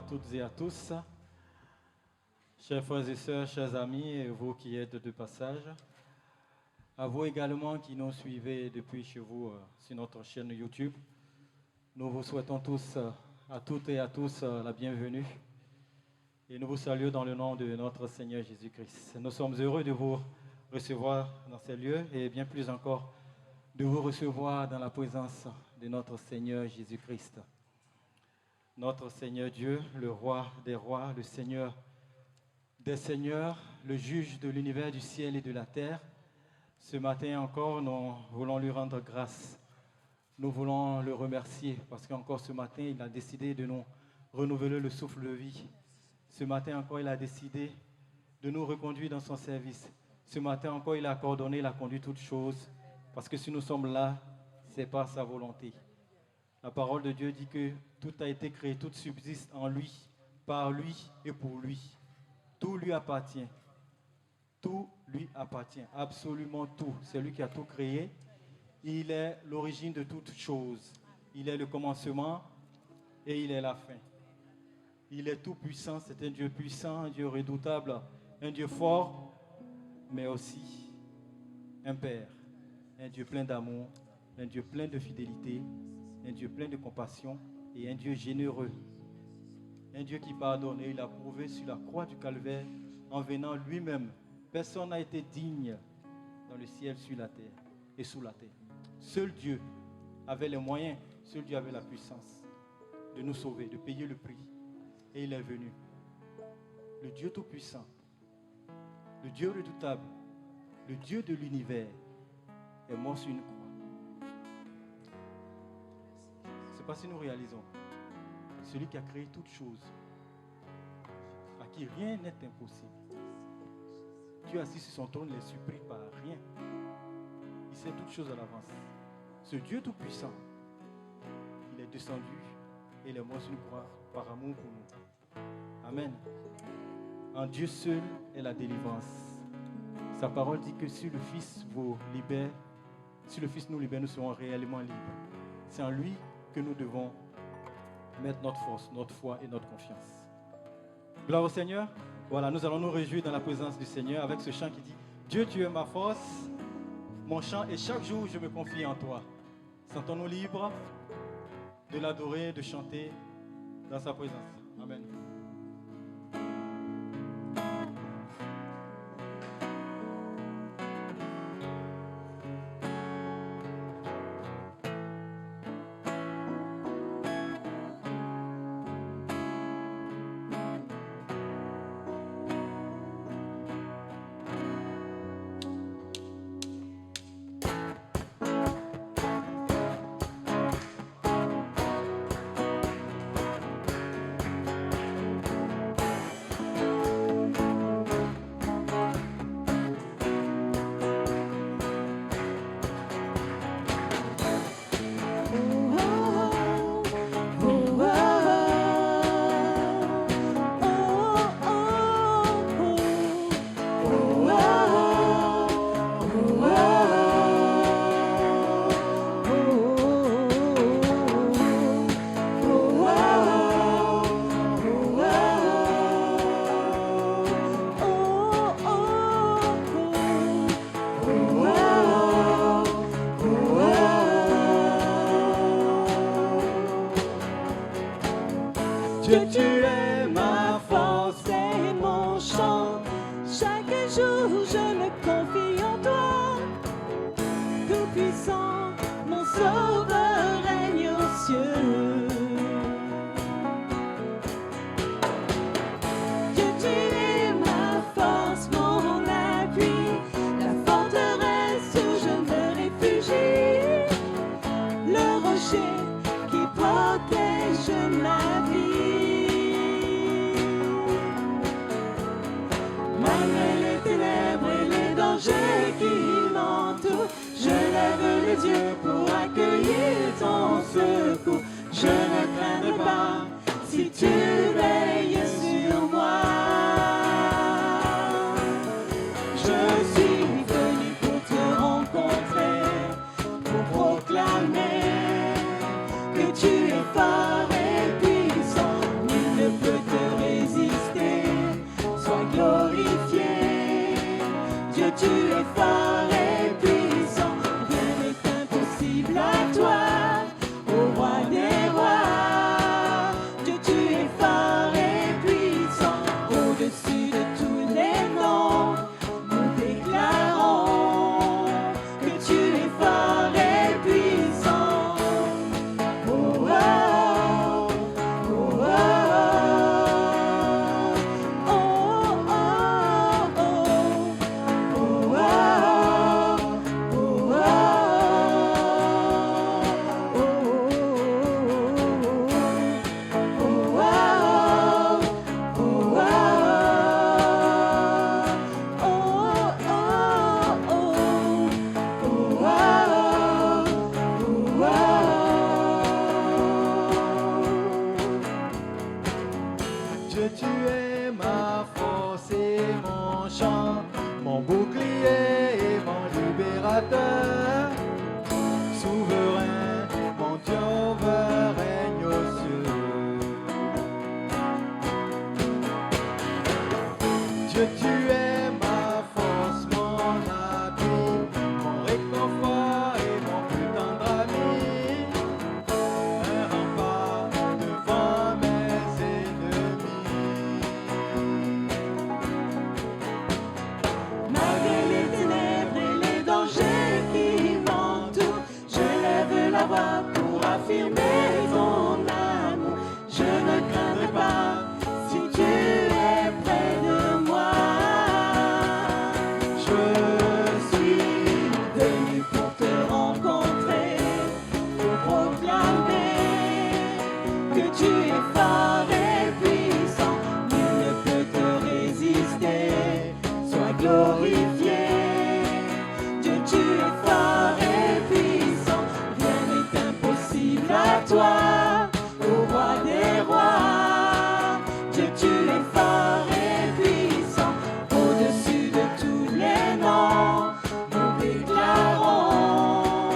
toutes et à tous, chers frères et sœurs, chers amis, et vous qui êtes de passage, à vous également qui nous suivez depuis chez vous sur notre chaîne YouTube. Nous vous souhaitons tous, à toutes et à tous, la bienvenue et nous vous saluons dans le nom de notre Seigneur Jésus-Christ. Nous sommes heureux de vous recevoir dans ces lieux et bien plus encore de vous recevoir dans la présence de notre Seigneur Jésus-Christ. Notre Seigneur Dieu, le roi des rois, le Seigneur des seigneurs, le juge de l'univers, du ciel et de la terre. Ce matin encore, nous voulons lui rendre grâce. Nous voulons le remercier parce qu'encore ce matin, il a décidé de nous renouveler le souffle de vie. Ce matin encore, il a décidé de nous reconduire dans son service. Ce matin encore, il a coordonné, il a conduit toutes choses parce que si nous sommes là, c'est par sa volonté. La parole de Dieu dit que tout a été créé, tout subsiste en lui, par lui et pour lui. Tout lui appartient. Tout lui appartient. Absolument tout. C'est lui qui a tout créé. Il est l'origine de toutes choses. Il est le commencement et il est la fin. Il est tout puissant. C'est un Dieu puissant, un Dieu redoutable, un Dieu fort, mais aussi un Père. Un Dieu plein d'amour, un Dieu plein de fidélité, un Dieu plein de compassion et un Dieu généreux. Un Dieu qui pardonne et il a prouvé sur la croix du Calvaire en venant lui-même. Personne n'a été digne dans le ciel, sur la terre et sous la terre. Seul Dieu avait les moyens, seul Dieu avait la puissance de nous sauver, de payer le prix. Et il est venu. Le Dieu tout-puissant, le Dieu redoutable, le Dieu de l'univers est mort sur une croix. C'est pas si nous réalisons. Celui qui a créé toutes choses, à qui rien n'est impossible. Dieu assis sur son trône ne les surpris par rien. Il sait toutes choses à l'avance. Ce Dieu tout-puissant, il est descendu et il est mort sur une croix par amour pour nous. Amen. En Dieu seul est la délivrance. Sa parole dit que si le Fils vous libère, si le Fils nous libère, nous serons réellement libres. C'est en lui que nous devons mettre notre force, notre foi et notre confiance. Gloire au Seigneur. Voilà, nous allons nous réjouir dans la présence du Seigneur avec ce chant qui dit « Dieu, tu es ma force, mon chant, et chaque jour je me confie en toi. » Sentons-nous libres de l'adorer, de chanter dans sa présence. Amen. Dieu, tu es ma force et mon chant. Chaque jour, je me confie en toi. Tout-puissant, mon sauveur règne aux cieux. Dieu, tu es ma force, mon appui, la forteresse où je me réfugie, le rocher qui protège ma vie. Qui m'entoure, je lève les yeux pour accueillir ton secours. Je ne craindrai pas si tu veilles sur moi. Je suis venu pour te rencontrer, pour proclamer que tu es fort et puissant. Nul ne peut confirmer ton amour. Je ne craindrai pas si tu es près de moi. Je suis venu pour te rencontrer, pour proclamer que tu es fort et puissant. Nul ne peut te résister. Sois glorifié. Dieu, tu es fort et puissant. Rien n'est impossible à toi, au roi des rois. Dieu, tu es fort et puissant. Au-dessus de tous les noms, nous déclarons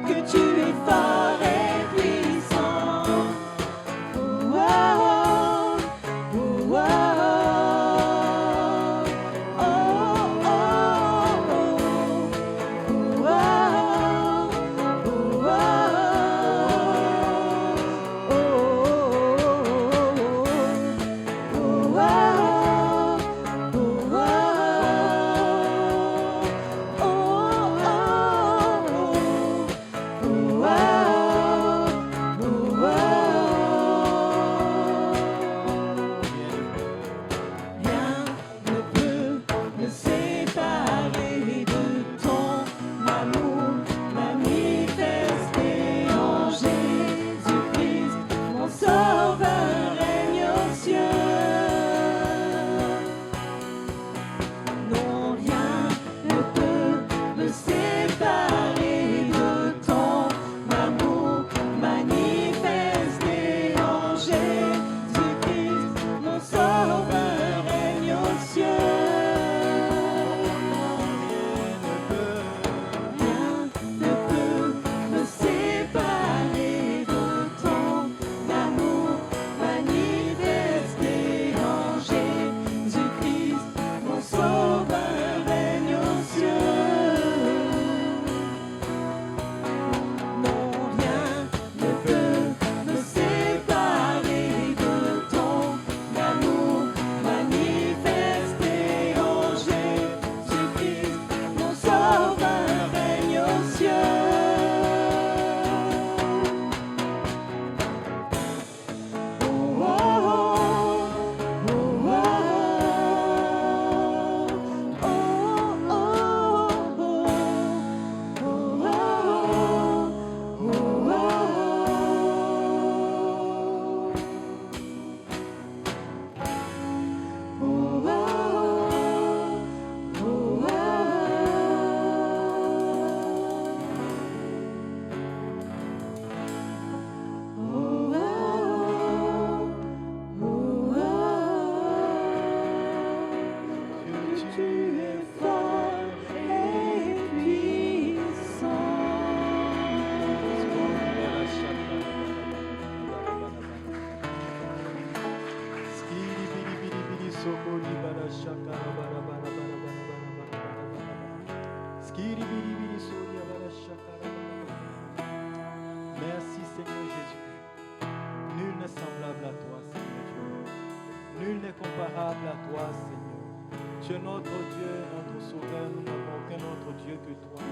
que tu es fort et puissant. Oh, oh, oh, oh, oh, rien ne peut me séparer de ton amour manifesté en Jésus-Christ. Mon sauveur règne aux cieux. Non, rien ne peut me séparer de ton amour manifesté en Jésus-Christ. Mon sauveur règne aux cieux. Rien ne peut me séparer de ton amour manifesté en Jésus-Christ. Mon sauveur règne aux cieux. Non, rien ne peut me séparer de ton amour manifesté en Jésus-Christ. Mon sauveur règne aux cieux. Oh, oh, oh, tu es fort et puissant. Merci Seigneur Jésus. Nul n'est semblable à toi, Seigneur Dieu. Nul n'est comparable à toi, Seigneur. Tu es notre Dieu, notre Sauveur. Nous n'avons aucun autre Dieu que toi.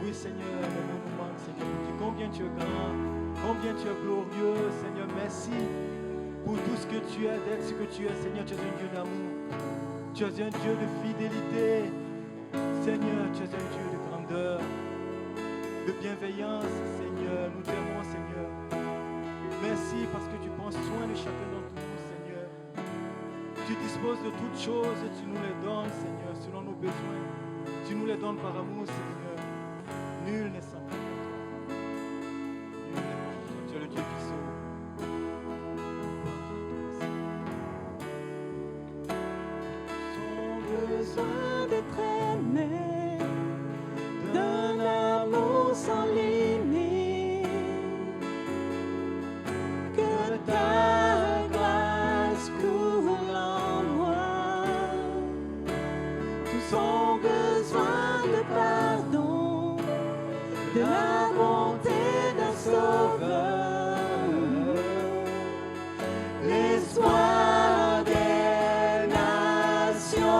Oui, Seigneur, le mot nous manque, Seigneur. Nous dis combien tu es grand, combien tu es glorieux, Seigneur. Merci pour tout ce que tu es, d'être ce que tu es, Seigneur. Tu es un Dieu d'amour. Tu es un Dieu de fidélité. Seigneur, tu es un Dieu de grandeur, de bienveillance, Seigneur. Nous t'aimons, Seigneur. Merci parce que tu prends soin de chacun d'entre nous, Seigneur. Tu disposes de toutes choses et tu nous les donnes, Seigneur, selon nos besoins. Tu nous les donnes par amour, Seigneur. Nul n'est semblable à toi. Nul n'est comme toi. Tu es le Dieu qui sauve. Sans besoin d'être aimé, d'un amour sans limite, que ta grâce coule en moi. Tous ont besoin de pardon, de la bonté d'un sauveur, l'espoir des nations.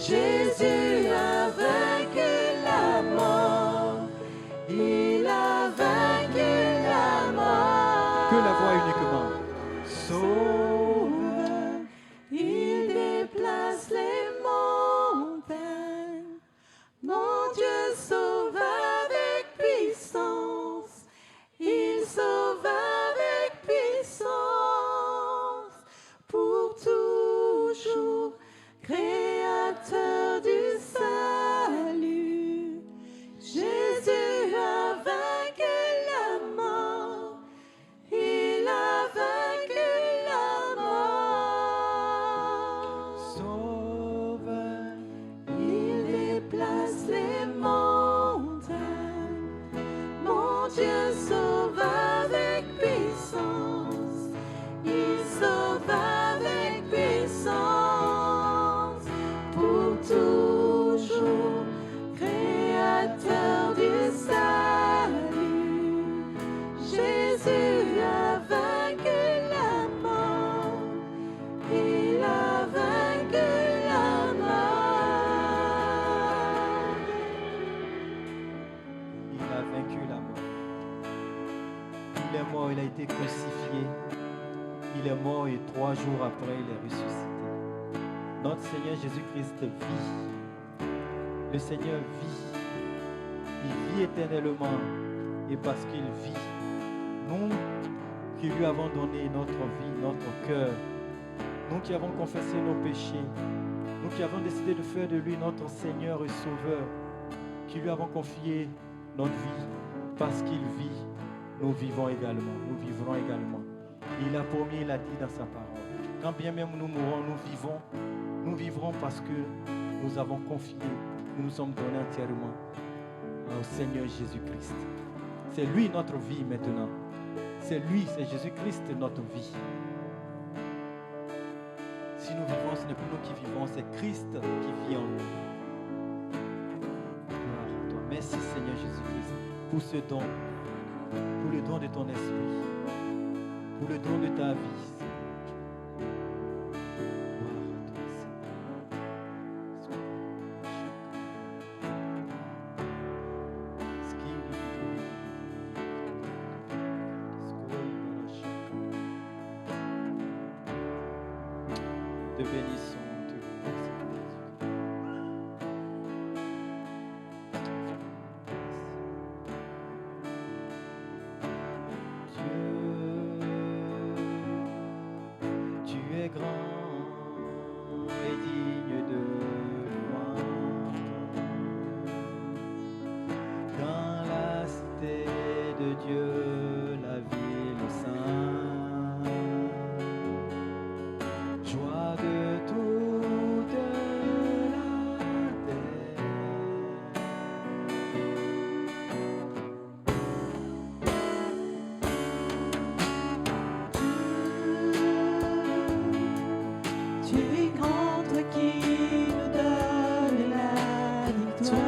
Jésus a vaincu la mort. Il a vaincu la mort. Que la voix uniquement. Sauveur, il déplace les montagnes. Mon Dieu sauve avec puissance. Il sauve avec puissance. Pour toujours, Créateur du salut. Jésus a vaincu la mort. Il a vaincu la mort. Sauveur, Il déplace les montagnes. Mon Dieu sauve avec puissance. Il sauve avec puissance. Pour toujours, Créateur du salut. Jésus a vaincu la mort. Il a vaincu la mort. il a vaincu la mort. Il est mort, il a été crucifié. Il est mort et 3 jours après, il est ressuscité. Notre Seigneur Jésus-Christ vit. Le Seigneur vit. Il vit éternellement. Et parce qu'il vit, nous qui lui avons donné notre vie, notre cœur, nous qui avons confessé nos péchés, nous qui avons décidé de faire de lui notre Seigneur et Sauveur, qui lui avons confié notre vie, parce qu'il vit, nous vivons également, nous vivrons également. Il a promis, il a dit dans sa parole. Quand bien même nous mourrons, nous vivrons parce que nous avons confié, nous nous sommes donnés entièrement au Seigneur Jésus-Christ. C'est lui notre vie maintenant. C'est lui, c'est Jésus-Christ notre vie. Si nous vivons, ce n'est plus nous qui vivons, c'est Christ qui vit en nous. Gloire à toi. Merci Seigneur Jésus-Christ pour ce don, pour le don de ton esprit, pour le don de ta vie. Gloire à toi, Te bénissons, te remercions. Dieu, tu es grand et digne de louange. Dans la cité de Dieu, la ville sainte. Joie de toute la terre. Tu es grand, toi qui nous donnes la victoire.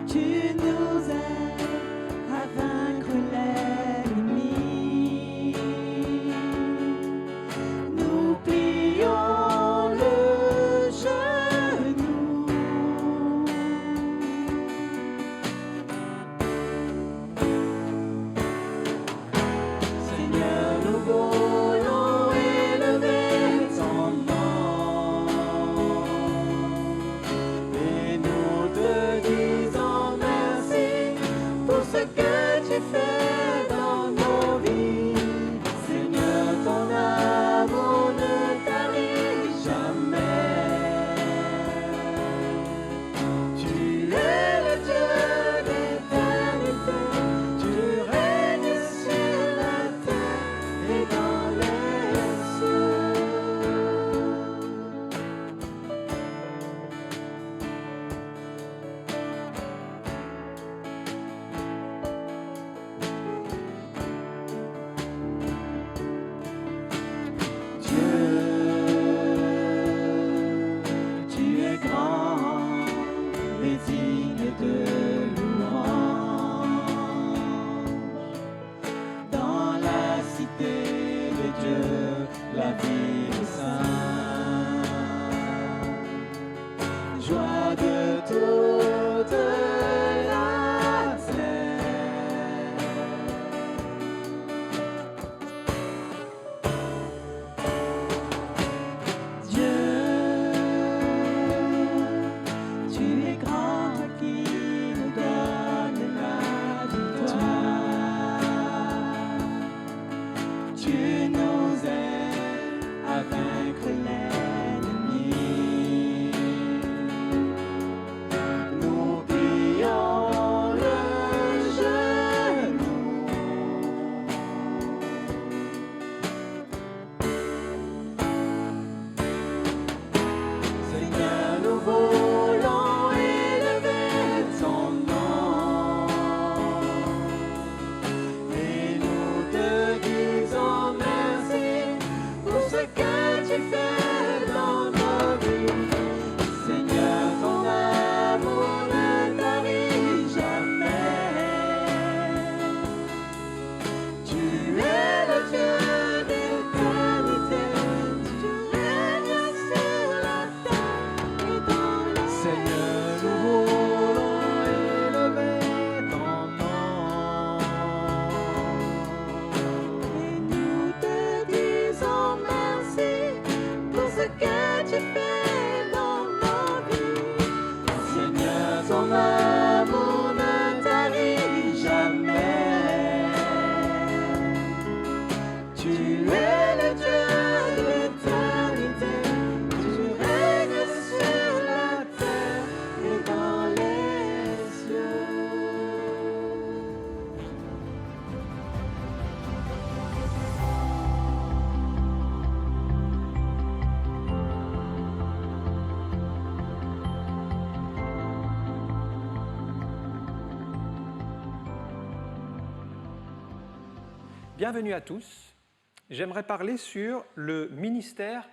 Tu nous aides à vaincre l'ennemi. Nous plions le genou. Seigneur, nous voulons élever ton nom. bienvenue à tous. J'aimerais parler sur le ministère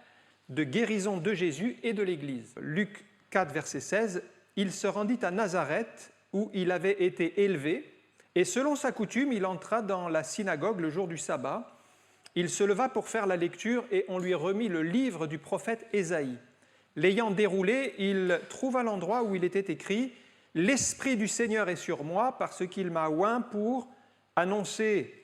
de guérison de Jésus et de l'Église. Luc 4, verset 16, « Il se rendit à Nazareth, où il avait été élevé, et selon sa coutume, il entra dans la synagogue le jour du sabbat. Il se leva pour faire la lecture, et on lui remit le livre du prophète Ésaïe. L'ayant déroulé, il trouva l'endroit où il était écrit « L'Esprit du Seigneur est sur moi, parce qu'il m'a oint pour annoncer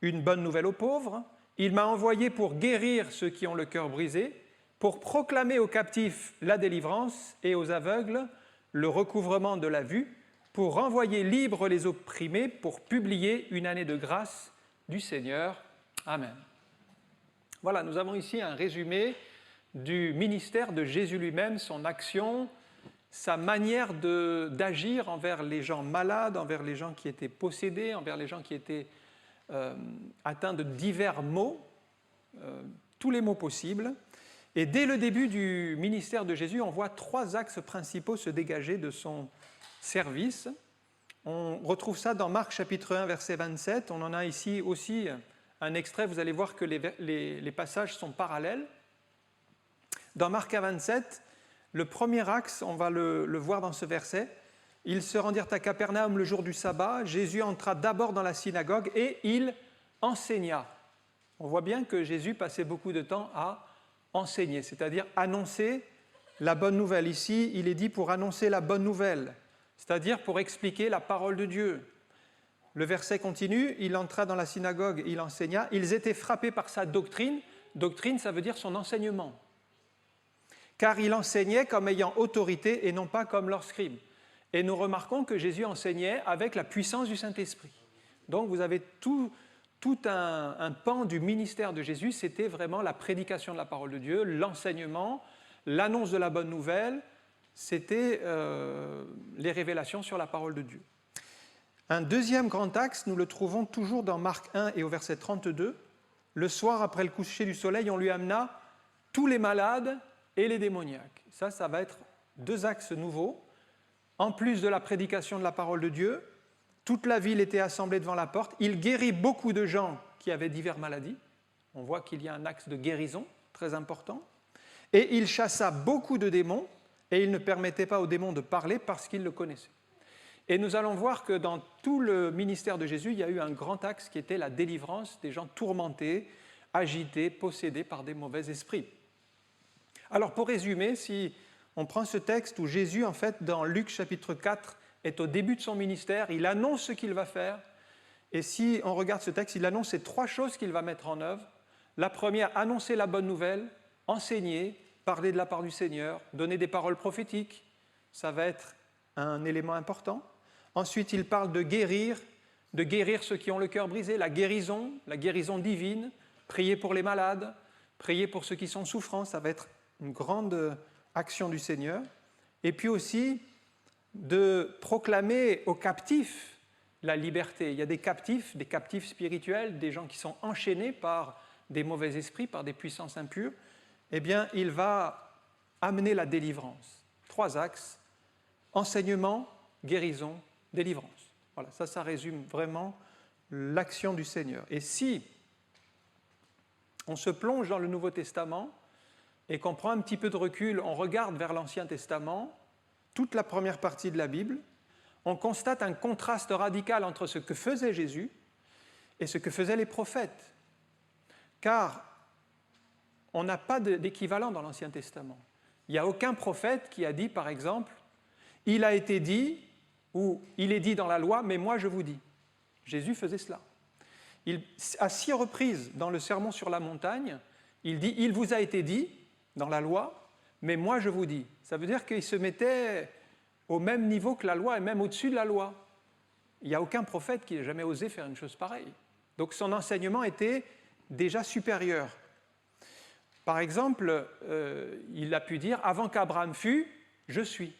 une bonne nouvelle aux pauvres. Il m'a envoyé pour guérir ceux qui ont le cœur brisé, pour proclamer aux captifs la délivrance et aux aveugles le recouvrement de la vue, pour renvoyer libres les opprimés, pour publier une année de grâce du Seigneur. Amen. » Voilà, nous avons ici un résumé du ministère de Jésus lui-même, son action, sa manière d'agir envers les gens malades, envers les gens qui étaient possédés, envers les gens qui étaient atteints de divers maux, tous les maux possibles. Et dès le début du ministère de Jésus, on voit 3 axes principaux se dégager de son service. On retrouve ça dans Marc chapitre 1, verset 27. On en a ici aussi un extrait. Vous allez voir que les passages sont parallèles. Dans Marc 1, 27, le premier axe, on va le voir dans ce verset. « Ils se rendirent à Capernaum le jour du sabbat. Jésus entra d'abord dans la synagogue et il enseigna. » On voit bien que Jésus passait beaucoup de temps à enseigner, c'est-à-dire annoncer la bonne nouvelle. Ici, il est dit pour annoncer la bonne nouvelle, c'est-à-dire pour expliquer la parole de Dieu. Le verset continue, il entra dans la synagogue, il enseigna. Ils étaient frappés par sa doctrine. Doctrine, ça veut dire son enseignement. Car il enseignait comme ayant autorité et non pas comme leurs scribes. Et nous remarquons que Jésus enseignait avec la puissance du Saint-Esprit. Donc vous avez tout un pan du ministère de Jésus, c'était vraiment la prédication de la parole de Dieu, l'enseignement, l'annonce de la bonne nouvelle, c'était les révélations sur la parole de Dieu. Un deuxième grand axe, nous le trouvons toujours dans Marc 1 et au verset 32. Le soir, après le coucher du soleil, on lui amena tous les malades et les démoniaques. Ça va être 2 axes nouveaux. En plus de la prédication de la parole de Dieu, toute la ville était assemblée devant la porte. Il guérit beaucoup de gens qui avaient diverses maladies. On voit qu'il y a un axe de guérison très important. Et il chassa beaucoup de démons, et il ne permettait pas aux démons de parler parce qu'ils le connaissaient. Et nous allons voir que dans tout le ministère de Jésus, il y a eu un grand axe qui était la délivrance des gens tourmentés, agités, possédés par des mauvais esprits. Alors pour résumer, si on prend ce texte où Jésus, en fait, dans Luc chapitre 4, est au début de son ministère, il annonce ce qu'il va faire, et si on regarde ce texte, il annonce ces 3 choses qu'il va mettre en œuvre. La première, annoncer la bonne nouvelle, enseigner, parler de la part du Seigneur, donner des paroles prophétiques, ça va être un élément important. Ensuite, il parle de guérir ceux qui ont le cœur brisé, la guérison divine, prier pour les malades, prier pour ceux qui sont souffrants, ça va être une grande action du Seigneur. Et puis aussi de proclamer aux captifs la liberté. Il y a des captifs spirituels, des gens qui sont enchaînés par des mauvais esprits, par des puissances impures. Eh bien, il va amener la délivrance. 3 axes, enseignement, guérison, délivrance. Voilà, ça résume vraiment l'action du Seigneur. Et si on se plonge dans le Nouveau Testament et qu'on prend un petit peu de recul, on regarde vers l'Ancien Testament, toute la première partie de la Bible, on constate un contraste radical entre ce que faisait Jésus et ce que faisaient les prophètes. Car on n'a pas d'équivalent dans l'Ancien Testament. Il n'y a aucun prophète qui a dit, par exemple, « Il a été dit » ou « Il est dit dans la loi, mais moi je vous dis ». Jésus faisait cela. À 6 reprises dans le Sermon sur la montagne, il dit « Il vous a été dit dans la loi, mais moi je vous dis ». Ça veut dire qu'il se mettait au même niveau que la loi et même au-dessus de la loi. Il n'y a aucun prophète qui ait jamais osé faire une chose pareille. Donc son enseignement était déjà supérieur. Par exemple, il a pu dire « Avant qu'Abraham fût, je suis ».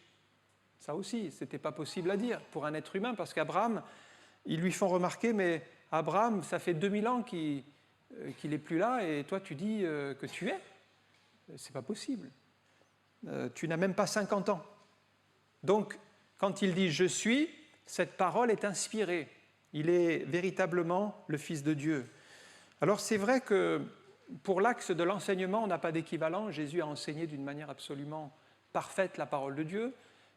Ça aussi, ce n'était pas possible à dire pour un être humain, parce qu'Abraham, ils lui font remarquer « Mais Abraham, ça fait 2000 ans qu'il n'est plus là, et toi tu dis que tu es ». Ce n'est pas possible. Tu n'as même pas 50 ans. Donc, quand il dit « Je suis », cette parole est inspirée. Il est véritablement le Fils de Dieu. Alors c'est vrai que pour l'axe de l'enseignement, on n'a pas d'équivalent. Jésus a enseigné d'une manière absolument parfaite la parole de Dieu.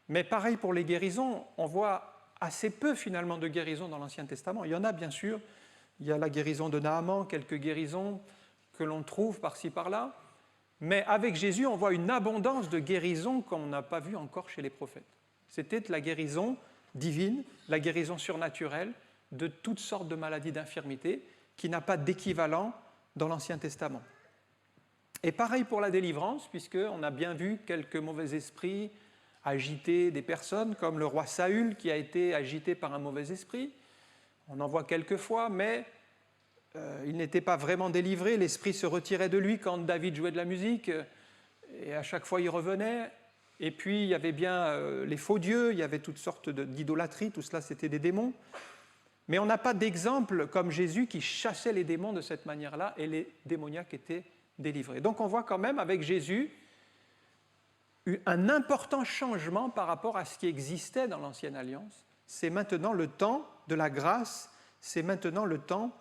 Mais pareil pour les guérisons, on voit assez peu finalement de guérisons dans l'Ancien Testament. Il y en a bien sûr. Il y a la guérison de Naaman, quelques guérisons que l'on trouve par-ci par-là. Mais avec Jésus, on voit une abondance de guérisons qu'on n'a pas vu encore chez les prophètes. C'était la guérison divine, la guérison surnaturelle de toutes sortes de maladies, d'infirmités, qui n'a pas d'équivalent dans l'Ancien Testament. Et pareil pour la délivrance, puisqu'on a bien vu quelques mauvais esprits agiter des personnes, comme le roi Saül qui a été agité par un mauvais esprit. On en voit quelques fois, mais il n'était pas vraiment délivré. L'esprit se retirait de lui quand David jouait de la musique, et à chaque fois il revenait. Et puis il y avait bien les faux dieux, il y avait toutes sortes d'idolâtries, tout cela c'était des démons. Mais on n'a pas d'exemple comme Jésus qui chassait les démons de cette manière-là, et les démoniaques étaient délivrés. Donc on voit quand même avec Jésus un important changement par rapport à ce qui existait dans l'Ancienne Alliance. C'est maintenant le temps de la grâce, c'est maintenant le temps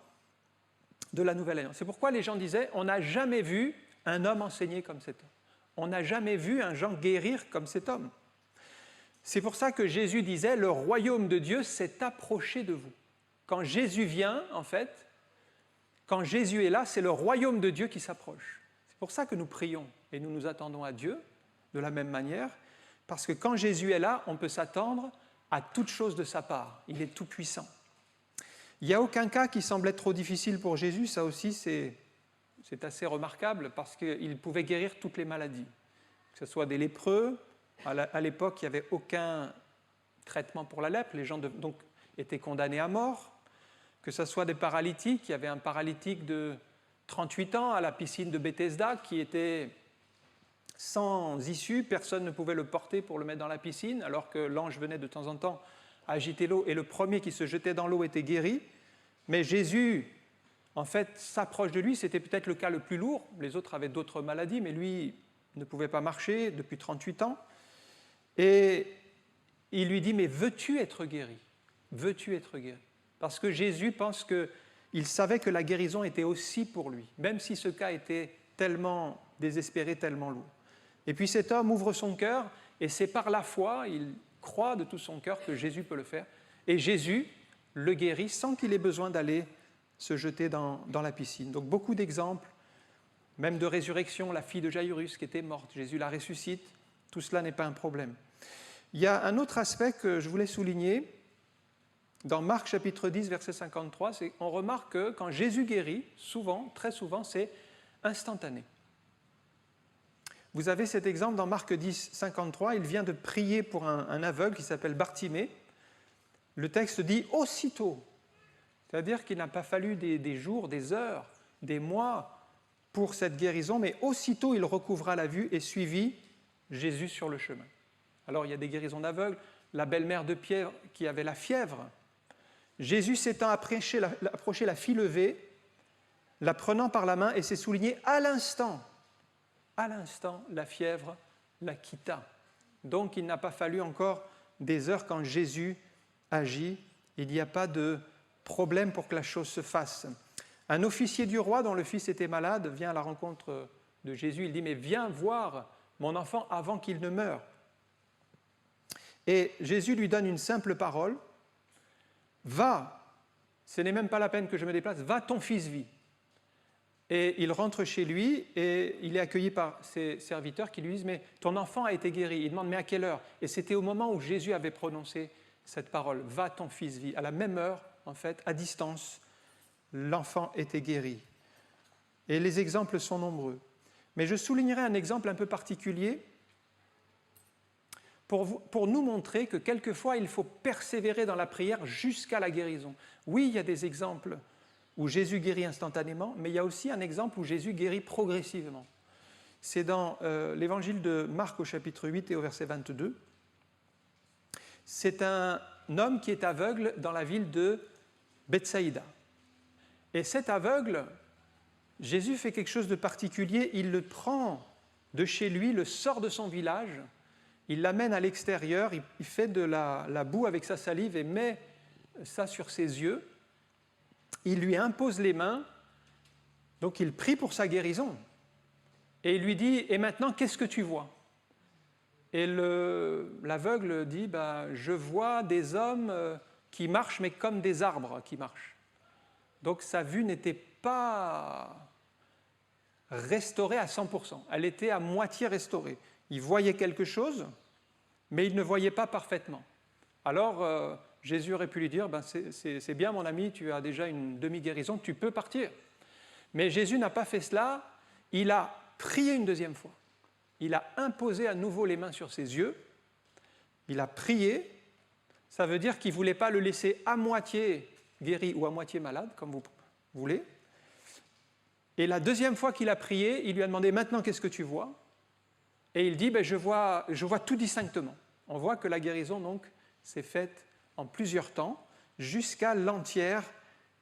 de la Nouvelle Alliance. C'est pourquoi les gens disaient, on n'a jamais vu un homme enseigner comme cet homme. On n'a jamais vu un Jean guérir comme cet homme. C'est pour ça que Jésus disait, le royaume de Dieu s'est approché de vous. Quand Jésus vient, en fait, quand Jésus est là, c'est le royaume de Dieu qui s'approche. C'est pour ça que nous prions et nous nous attendons à Dieu de la même manière, parce que quand Jésus est là, on peut s'attendre à toute chose de sa part. Il est tout-puissant. Il n'y a aucun cas qui semble être trop difficile pour Jésus, ça aussi c'est assez remarquable, parce qu'il pouvait guérir toutes les maladies, que ce soit des lépreux. À l'époque, il n'y avait aucun traitement pour la lèpre, les gens donc étaient condamnés à mort, que ce soit des paralytiques. Il y avait un paralytique de 38 ans à la piscine de Bethesda qui était sans issue, personne ne pouvait le porter pour le mettre dans la piscine, alors que l'ange venait de temps en temps agiter l'eau, et le premier qui se jetait dans l'eau était guéri. Mais Jésus, en fait, s'approche de lui, c'était peut-être le cas le plus lourd, les autres avaient d'autres maladies, mais lui ne pouvait pas marcher depuis 38 ans, et il lui dit, mais veux-tu être guéri ? Veux-tu être guéri ? Parce que Jésus pense qu'il savait que la guérison était aussi pour lui, même si ce cas était tellement désespéré, tellement lourd. Et puis cet homme ouvre son cœur, et c'est par la foi, il croit de tout son cœur que Jésus peut le faire. Et Jésus le guérit sans qu'il ait besoin d'aller se jeter dans la piscine. Donc beaucoup d'exemples, même de résurrection, la fille de Jaïrus qui était morte, Jésus la ressuscite, tout cela n'est pas un problème. Il y a un autre aspect que je voulais souligner, dans Marc chapitre 10, verset 53, c'est on remarque que quand Jésus guérit, souvent, très souvent, c'est instantané. Vous avez cet exemple dans Marc 10, 53, il vient de prier pour un aveugle qui s'appelle Bartimée. Le texte dit « aussitôt », c'est-à-dire qu'il n'a pas fallu des jours, des heures, des mois pour cette guérison, mais aussitôt il recouvra la vue et suivit Jésus sur le chemin. Alors il y a des guérisons d'aveugles, la belle-mère de Pierre qui avait la fièvre. Jésus s'étant approché la fille levée, la prenant par la main, et c'est souligné à l'instant, la fièvre la quitta. Donc il n'a pas fallu encore des heures quand Jésus agit. Il n'y a pas de problème pour que la chose se fasse. Un officier du roi dont le fils était malade vient à la rencontre de Jésus. Il dit « Mais viens voir mon enfant avant qu'il ne meure. » Et Jésus lui donne une simple parole. « Va, ce n'est même pas la peine que je me déplace, va, ton fils vit. » Et il rentre chez lui et il est accueilli par ses serviteurs qui lui disent « Mais ton enfant a été guéri. » Il demande « Mais à quelle heure ?» Et c'était au moment où Jésus avait prononcé cette parole « Va, ton fils vit ». À la même heure, en fait, à distance, l'enfant était guéri. Et les exemples sont nombreux. Mais je soulignerai un exemple un peu particulier pour nous montrer que quelquefois, il faut persévérer dans la prière jusqu'à la guérison. Oui, il y a des exemples où Jésus guérit instantanément, mais il y a aussi un exemple où Jésus guérit progressivement. C'est dans l'évangile de Marc au chapitre 8 et au verset 22. C'est un homme qui est aveugle dans la ville de Bethsaïda. Et cet aveugle, Jésus fait quelque chose de particulier, il le prend de chez lui, le sort de son village, il l'amène à l'extérieur, il fait de la boue avec sa salive et met ça sur ses yeux. Il lui impose les mains Donc il prie pour sa guérison. Et il lui dit, et maintenant, qu'est-ce que tu vois? Et l'aveugle dit, je vois des hommes qui marchent, mais comme des arbres qui marchent. Donc sa vue n'était pas restaurée à 100%. Elle était à moitié restaurée. Il voyait quelque chose, mais il ne voyait pas parfaitement. Alors Jésus aurait pu lui dire, c'est bien mon ami, tu as déjà une demi-guérison, tu peux partir. Mais Jésus n'a pas fait cela, il a prié une deuxième fois. Il a imposé à nouveau les mains sur ses yeux, il a prié, ça veut dire qu'il ne voulait pas le laisser à moitié guéri ou à moitié malade, comme vous voulez. Et la deuxième fois qu'il a prié, il lui a demandé, maintenant qu'est-ce que tu vois? Et il dit, je vois tout distinctement. On voit que la guérison donc s'est faite en plusieurs temps, jusqu'à l'entière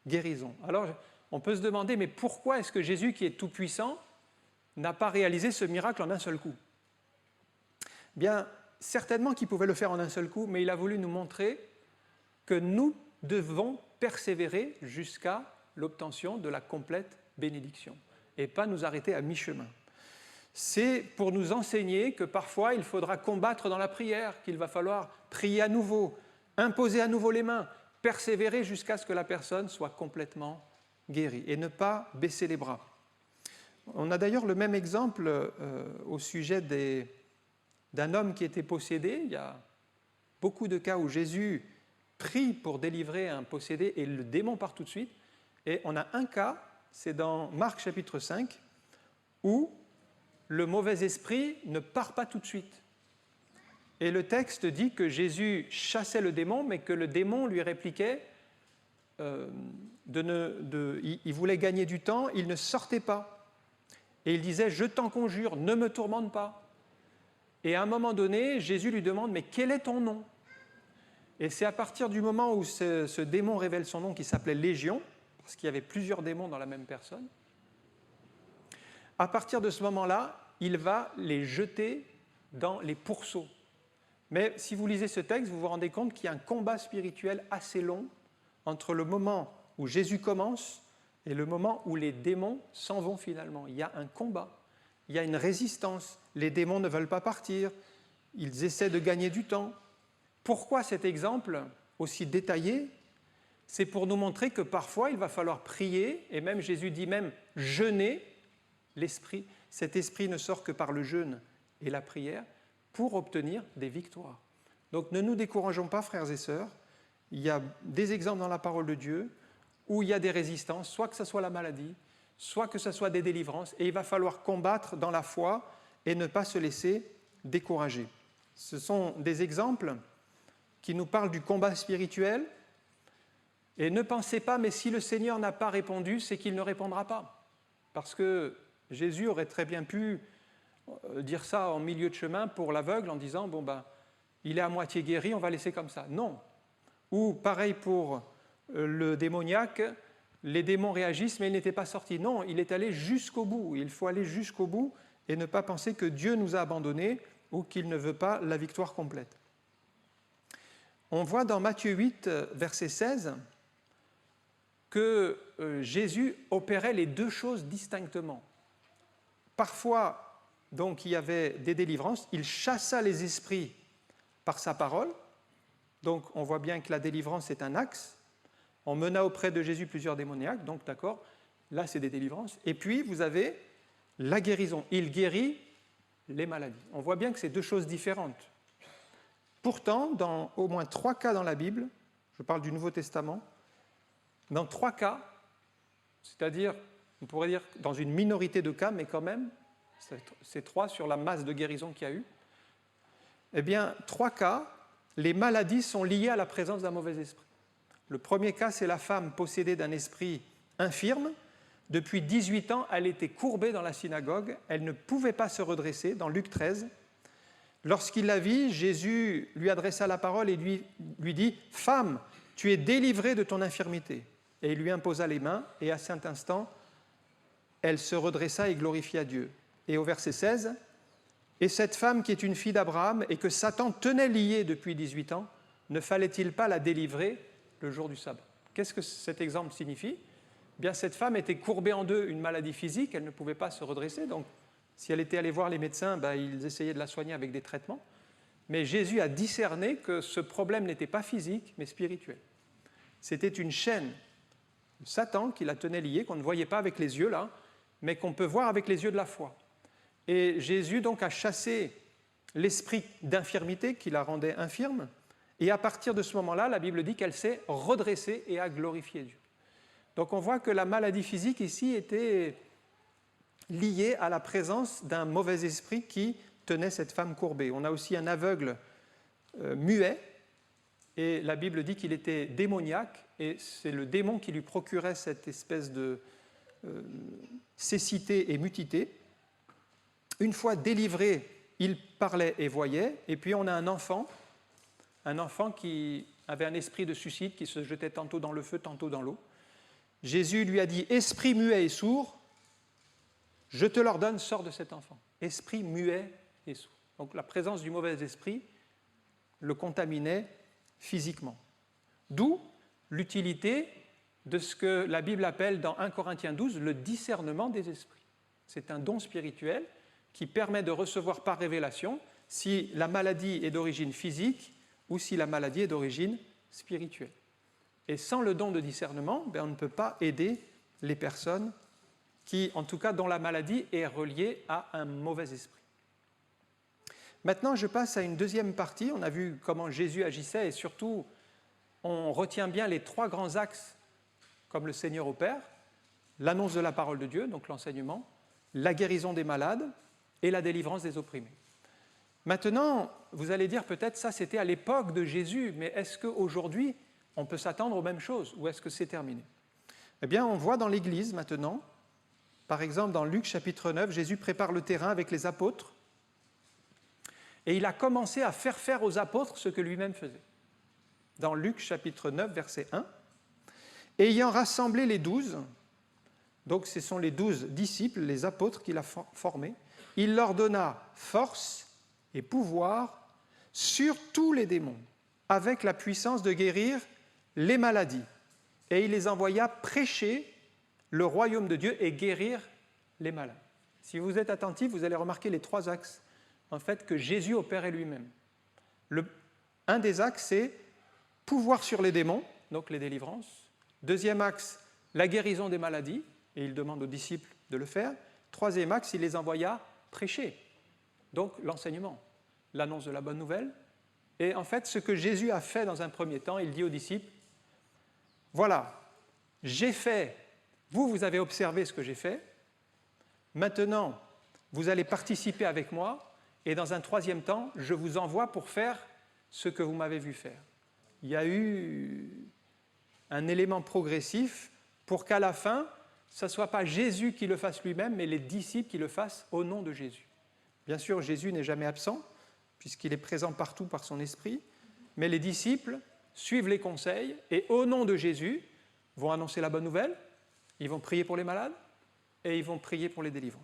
guérison. Alors on peut se demander, mais pourquoi est-ce que Jésus, qui est tout-puissant, n'a pas réalisé ce miracle en un seul coup? Bien, certainement qu'il pouvait le faire en un seul coup, mais il a voulu nous montrer que nous devons persévérer jusqu'à l'obtention de la complète bénédiction et pas nous arrêter à mi-chemin. C'est pour nous enseigner que parfois il faudra combattre dans la prière, qu'il va falloir prier à nouveau, imposer à nouveau les mains, persévérer jusqu'à ce que la personne soit complètement guérie et ne pas baisser les bras. On a d'ailleurs le même exemple au sujet d'un homme qui était possédé. Il y a beaucoup de cas où Jésus prie pour délivrer un possédé et le démon part tout de suite. Et on a un cas, c'est dans Marc chapitre 5, où le mauvais esprit ne part pas tout de suite. Et le texte dit que Jésus chassait le démon, mais que le démon lui répliquait, il voulait gagner du temps, il ne sortait pas. Et il disait, je t'en conjure, ne me tourmente pas. Et à un moment donné, Jésus lui demande, mais quel est ton nom? Et c'est à partir du moment où ce démon révèle son nom, qui s'appelait Légion, parce qu'il y avait plusieurs démons dans la même personne, à partir de ce moment-là, il va les jeter dans les pourceaux. Mais si vous lisez ce texte, vous vous rendez compte qu'il y a un combat spirituel assez long entre le moment où Jésus commence et le moment où les démons s'en vont finalement. Il y a un combat, il y a une résistance. Les démons ne veulent pas partir, ils essaient de gagner du temps. Pourquoi cet exemple aussi détaillé? C'est pour nous montrer que parfois il va falloir prier, et même Jésus dit même jeûner l'esprit. Cet esprit ne sort que par le jeûne et la prière pour obtenir des victoires. Donc ne nous décourageons pas, frères et sœurs. Il y a des exemples dans la parole de Dieu où il y a des résistances, soit que ce soit la maladie, soit que ce soit des délivrances, et il va falloir combattre dans la foi et ne pas se laisser décourager. Ce sont des exemples qui nous parlent du combat spirituel. Et ne pensez pas, mais si le Seigneur n'a pas répondu, c'est qu'il ne répondra pas. Parce que Jésus aurait très bien pu dire ça en milieu de chemin pour l'aveugle en disant, il est à moitié guéri, on va laisser comme ça. Non. Ou pareil pour le démoniaque, les démons réagissent, mais il n'était pas sorti. Non, il est allé jusqu'au bout. Il faut aller jusqu'au bout et ne pas penser que Dieu nous a abandonnés ou qu'il ne veut pas la victoire complète. On voit dans Matthieu 8, verset 16, que Jésus opérait les deux choses distinctement. Parfois, donc, il y avait des délivrances, il chassa les esprits par sa parole. Donc, on voit bien que la délivrance est un axe. On mena auprès de Jésus plusieurs démoniaques, donc d'accord, là c'est des délivrances. Et puis, vous avez la guérison. Il guérit les maladies. On voit bien que c'est deux choses différentes. Pourtant, dans au moins 3 cas dans la Bible, je parle du Nouveau Testament, dans 3 cas, c'est-à-dire, on pourrait dire dans une minorité de cas, mais quand même, c'est 3 sur la masse de guérison qu'il y a eu, eh bien, 3 cas, les maladies sont liées à la présence d'un mauvais esprit. Le premier cas, c'est la femme possédée d'un esprit infirme. Depuis 18 ans, elle était courbée dans la synagogue, elle ne pouvait pas se redresser, dans Luc 13. Lorsqu'il la vit, Jésus lui adressa la parole et lui dit « Femme, tu es délivrée de ton infirmité ». Et il lui imposa les mains, et à cet instant, elle se redressa et glorifia Dieu. Et au verset 16, « Et cette femme qui est une fille d'Abraham et que Satan tenait liée depuis 18 ans, ne fallait-il pas la délivrer le jour du sabbat ?» Qu'est-ce que cet exemple signifie? bien cette femme était courbée en deux, une maladie physique, elle ne pouvait pas se redresser, donc si elle était allée voir les médecins, ils essayaient de la soigner avec des traitements. Mais Jésus a discerné que ce problème n'était pas physique, mais spirituel. C'était une chaîne de Satan qui la tenait liée, qu'on ne voyait pas avec les yeux là, mais qu'on peut voir avec les yeux de la foi. Et Jésus donc a chassé l'esprit d'infirmité qui la rendait infirme, et à partir de ce moment-là, la Bible dit qu'elle s'est redressée et a glorifié Dieu. Donc on voit que la maladie physique ici était liée à la présence d'un mauvais esprit qui tenait cette femme courbée. On a aussi un aveugle muet, et la Bible dit qu'il était démoniaque, et c'est le démon qui lui procurait cette espèce de cécité et mutité. Une fois délivré, il parlait et voyait, et puis on a un enfant qui avait un esprit de suicide, qui se jetait tantôt dans le feu, tantôt dans l'eau. Jésus lui a dit « Esprit muet et sourd, je te l'ordonne, sors de cet enfant. » Esprit muet et sourd. Donc la présence du mauvais esprit le contaminait physiquement. D'où l'utilité de ce que la Bible appelle dans 1 Corinthiens 12 le discernement des esprits. C'est un don spirituel qui permet de recevoir par révélation si la maladie est d'origine physique ou si la maladie est d'origine spirituelle. Et sans le don de discernement, on ne peut pas aider les personnes qui, en tout cas, dont la maladie est reliée à un mauvais esprit. Maintenant, je passe à une deuxième partie. On a vu comment Jésus agissait et surtout, on retient bien les trois grands axes comme le Seigneur opère, l'annonce de la parole de Dieu, donc l'enseignement, la guérison des malades et la délivrance des opprimés. Maintenant, vous allez dire peut-être ça c'était à l'époque de Jésus, mais est-ce qu'aujourd'hui on peut s'attendre aux mêmes choses ou est-ce que c'est terminé? Eh bien, on voit dans l'Église maintenant, par exemple dans Luc chapitre 9, Jésus prépare le terrain avec les apôtres et il a commencé à faire aux apôtres ce que lui-même faisait. Dans Luc chapitre 9, verset 1, « Ayant rassemblé les 12, donc ce sont les 12 disciples, les apôtres qu'il a formés, il leur donna force et pouvoir sur tous les démons, avec la puissance de guérir les maladies. Et il les envoya prêcher le royaume de Dieu et guérir les malades. » Si vous êtes attentifs, vous allez remarquer les trois axes en fait, que Jésus opérait lui-même. Un des axes, c'est pouvoir sur les démons, donc les délivrances. Deuxième axe, la guérison des maladies, et il demande aux disciples de le faire. Troisième axe, il les envoya prêcher, donc l'enseignement, l'annonce de la bonne nouvelle. Et en fait, ce que Jésus a fait dans un premier temps, il dit aux disciples, « Voilà, j'ai fait, vous avez observé ce que j'ai fait, maintenant, vous allez participer avec moi, et dans un troisième temps, je vous envoie pour faire ce que vous m'avez vu faire. » Il y a eu un élément progressif pour qu'à la fin, ce ne soit pas Jésus qui le fasse lui-même, mais les disciples qui le fassent au nom de Jésus. Bien sûr, Jésus n'est jamais absent, puisqu'il est présent partout par son esprit, mais les disciples suivent les conseils et au nom de Jésus vont annoncer la bonne nouvelle, ils vont prier pour les malades et ils vont prier pour les délivrances.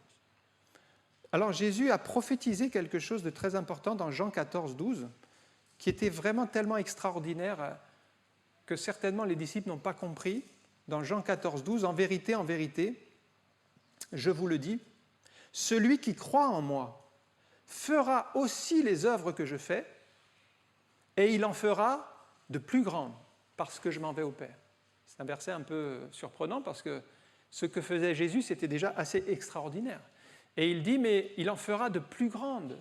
Alors Jésus a prophétisé quelque chose de très important dans Jean 14, 12, qui était vraiment tellement extraordinaire que certainement les disciples n'ont pas compris. Dans Jean 14, 12, en vérité, je vous le dis, celui qui croit en moi fera aussi les œuvres que je fais, et il en fera de plus grandes, parce que je m'en vais au Père. C'est un verset un peu surprenant, parce que ce que faisait Jésus, c'était déjà assez extraordinaire. Et il dit, mais il en fera de plus grandes.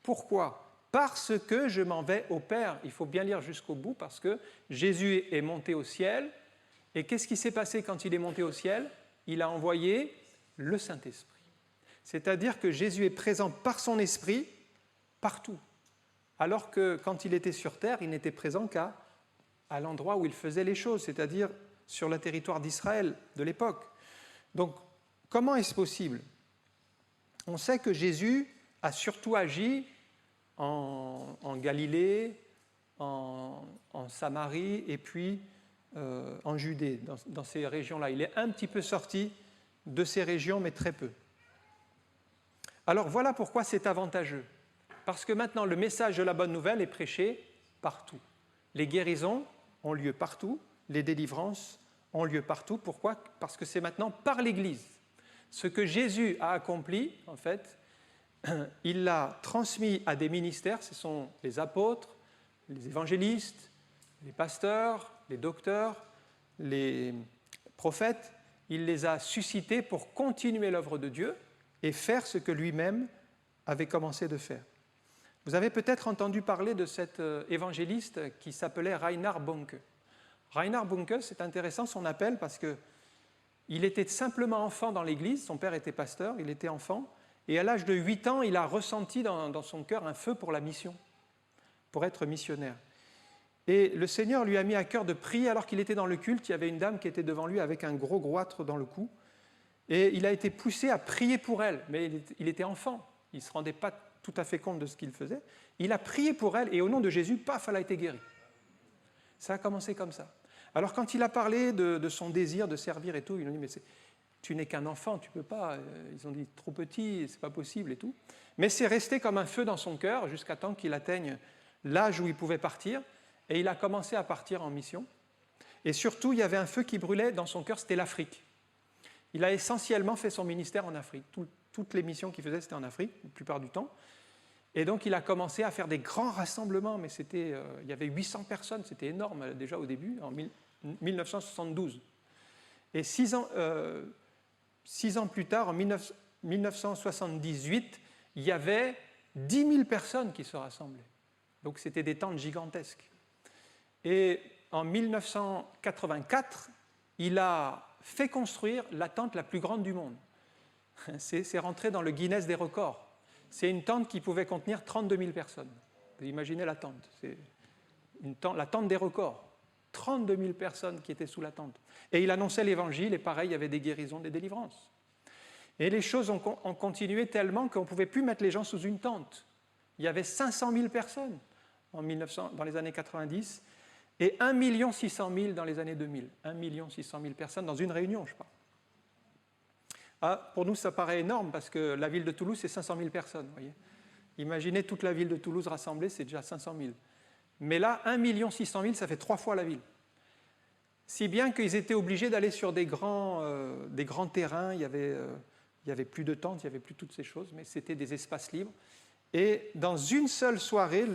Pourquoi ? Parce que je m'en vais au Père. Il faut bien lire jusqu'au bout, parce que Jésus est monté au ciel, et qu'est-ce qui s'est passé quand il est monté au ciel ? Il a envoyé le Saint-Esprit. C'est-à-dire que Jésus est présent par son esprit partout. Alors que quand il était sur terre, il n'était présent qu'à l'endroit où il faisait les choses, c'est-à-dire sur le territoire d'Israël de l'époque. Donc, comment est-ce possible ? On sait que Jésus a surtout agi en Galilée, en Samarie et puis en Judée, dans ces régions-là. Il est un petit peu sorti de ces régions, mais très peu. Alors voilà pourquoi c'est avantageux. Parce que maintenant, le message de la bonne nouvelle est prêché partout. Les guérisons ont lieu partout, les délivrances ont lieu partout. Pourquoi ? Parce que c'est maintenant par l'Église. Ce que Jésus a accompli, en fait, il l'a transmis à des ministères, ce sont les apôtres, les évangélistes, les pasteurs, les docteurs, les prophètes. Il les a suscités pour continuer l'œuvre de Dieu et faire ce que lui-même avait commencé de faire. Vous avez peut-être entendu parler de cet évangéliste qui s'appelait Reinhard Bonnke. Reinhard Bonnke, c'est intéressant son appel parce qu'il était simplement enfant dans l'Église, son père était pasteur, il était enfant, et à l'âge de 8 ans, il a ressenti dans son cœur un feu pour la mission, pour être missionnaire. Et le Seigneur lui a mis à cœur de prier alors qu'il était dans le culte. Il y avait une dame qui était devant lui avec un gros goitre dans le cou. Et il a été poussé à prier pour elle. Mais il était enfant. Il ne se rendait pas tout à fait compte de ce qu'il faisait. Il a prié pour elle et au nom de Jésus, paf, elle a été guérie. Ça a commencé comme ça. Alors quand il a parlé de son désir de servir et tout, ils lui ont dit, mais tu n'es qu'un enfant, tu ne peux pas. Ils ont dit, trop petit, ce n'est pas possible et tout. Mais c'est resté comme un feu dans son cœur jusqu'à temps qu'il atteigne l'âge où il pouvait partir. Et il a commencé à partir en mission. Et surtout, il y avait un feu qui brûlait dans son cœur, c'était l'Afrique. Il a essentiellement fait son ministère en Afrique. Toutes les missions qu'il faisait, c'était en Afrique, la plupart du temps. Et donc, il a commencé à faire des grands rassemblements, mais il y avait 800 personnes, c'était énorme déjà au début, en 1972. Et 6 ans plus tard, en 1978, il y avait 10 000 personnes qui se rassemblaient. Donc, c'était des tentes gigantesques. Et en 1984, il a fait construire la tente la plus grande du monde. C'est rentré dans le Guinness des records. C'est une tente qui pouvait contenir 32 000 personnes. Vous imaginez la tente. C'est la tente des records. 32 000 personnes qui étaient sous la tente. Et il annonçait l'évangile, et pareil, il y avait des guérisons, des délivrances. Et les choses ont continué tellement qu'on ne pouvait plus mettre les gens sous une tente. Il y avait 500 000 personnes dans les années 90 et 1 600 000 dans les années 2000. 1 600 000 personnes dans une réunion, je parle. Ah, pour nous, ça paraît énorme parce que la ville de Toulouse, c'est 500 000 personnes. Voyez. Imaginez toute la ville de Toulouse rassemblée, c'est déjà 500 000. Mais là, 1 600 000, ça fait 3 fois la ville. Si bien qu'ils étaient obligés d'aller sur des grands terrains, il y avait plus de tentes, il n'y avait plus toutes ces choses, mais c'était des espaces libres. Et dans une seule soirée,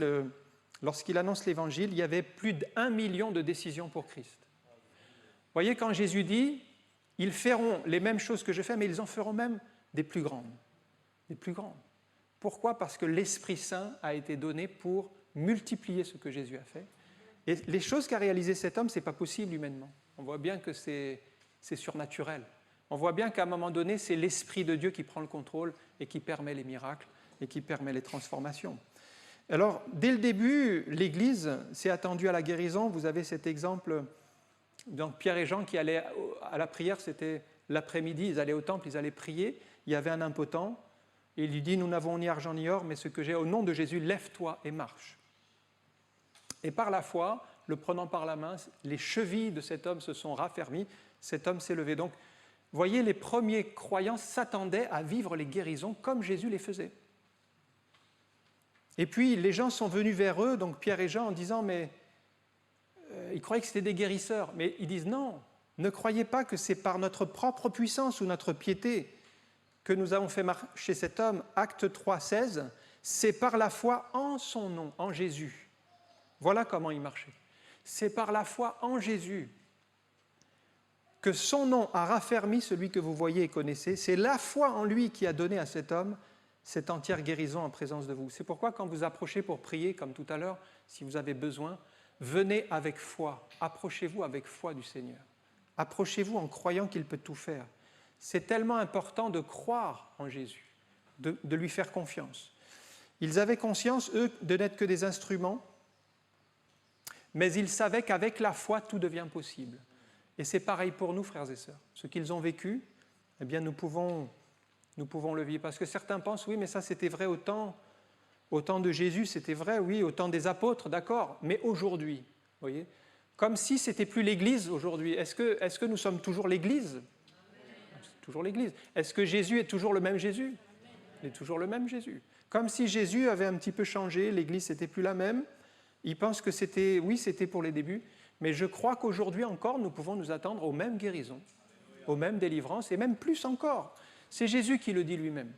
lorsqu'il annonce l'Évangile, il y avait plus d'1 million de décisions pour Christ. Vous voyez, quand Jésus dit « Ils feront les mêmes choses que je fais, mais ils en feront même des plus grandes. » Des plus grandes. Pourquoi ? Parce que l'Esprit Saint a été donné pour multiplier ce que Jésus a fait. Et les choses qu'a réalisées cet homme, ce n'est pas possible humainement. On voit bien que c'est surnaturel. On voit bien qu'à un moment donné, c'est l'Esprit de Dieu qui prend le contrôle et qui permet les miracles et qui permet les transformations. Alors, dès le début, l'Église s'est attendue à la guérison. Vous avez cet exemple, donc Pierre et Jean qui allaient à la prière, c'était l'après-midi, ils allaient au temple, ils allaient prier. Il y avait un impotent, et il lui dit « Nous n'avons ni argent ni or, mais ce que j'ai, au nom de Jésus, lève-toi et marche. » Et par la foi, le prenant par la main, les chevilles de cet homme se sont raffermies, cet homme s'est levé. Donc, vous voyez, les premiers croyants s'attendaient à vivre les guérisons comme Jésus les faisait. Et puis, les gens sont venus vers eux, donc Pierre et Jean, en disant « Mais ils croyaient que c'était des guérisseurs. » Mais ils disent « Non, ne croyez pas que c'est par notre propre puissance ou notre piété que nous avons fait marcher cet homme. » Acte 3, 16, c'est par la foi en son nom, en Jésus. Voilà comment il marchait. C'est par la foi en Jésus que son nom a raffermi celui que vous voyez et connaissez. C'est la foi en lui qui a donné à cet homme cette entière guérison en présence de vous. C'est pourquoi quand vous approchez pour prier, comme tout à l'heure, si vous avez besoin, venez avec foi, approchez-vous avec foi du Seigneur. Approchez-vous en croyant qu'il peut tout faire. C'est tellement important de croire en Jésus, de lui faire confiance. Ils avaient conscience, eux, de n'être que des instruments, mais ils savaient qu'avec la foi, tout devient possible. Et c'est pareil pour nous, frères et sœurs. Ce qu'ils ont vécu, eh bien, nous pouvons le vivre. Parce que certains pensent, oui, mais ça c'était vrai au temps de Jésus, c'était vrai, oui, au temps des apôtres, d'accord, mais aujourd'hui, vous voyez, comme si c'était plus l'Église aujourd'hui. Est-ce que nous sommes toujours l'Église ? C'est toujours l'Église. Est-ce que Jésus est toujours le même Jésus ? Il est toujours le même Jésus. Comme si Jésus avait un petit peu changé, l'Église n'était plus la même. Ils pensent que c'était pour les débuts, mais je crois qu'aujourd'hui encore, nous pouvons nous attendre aux mêmes guérisons, aux mêmes délivrances, et même plus encore. C'est Jésus qui le dit lui-même.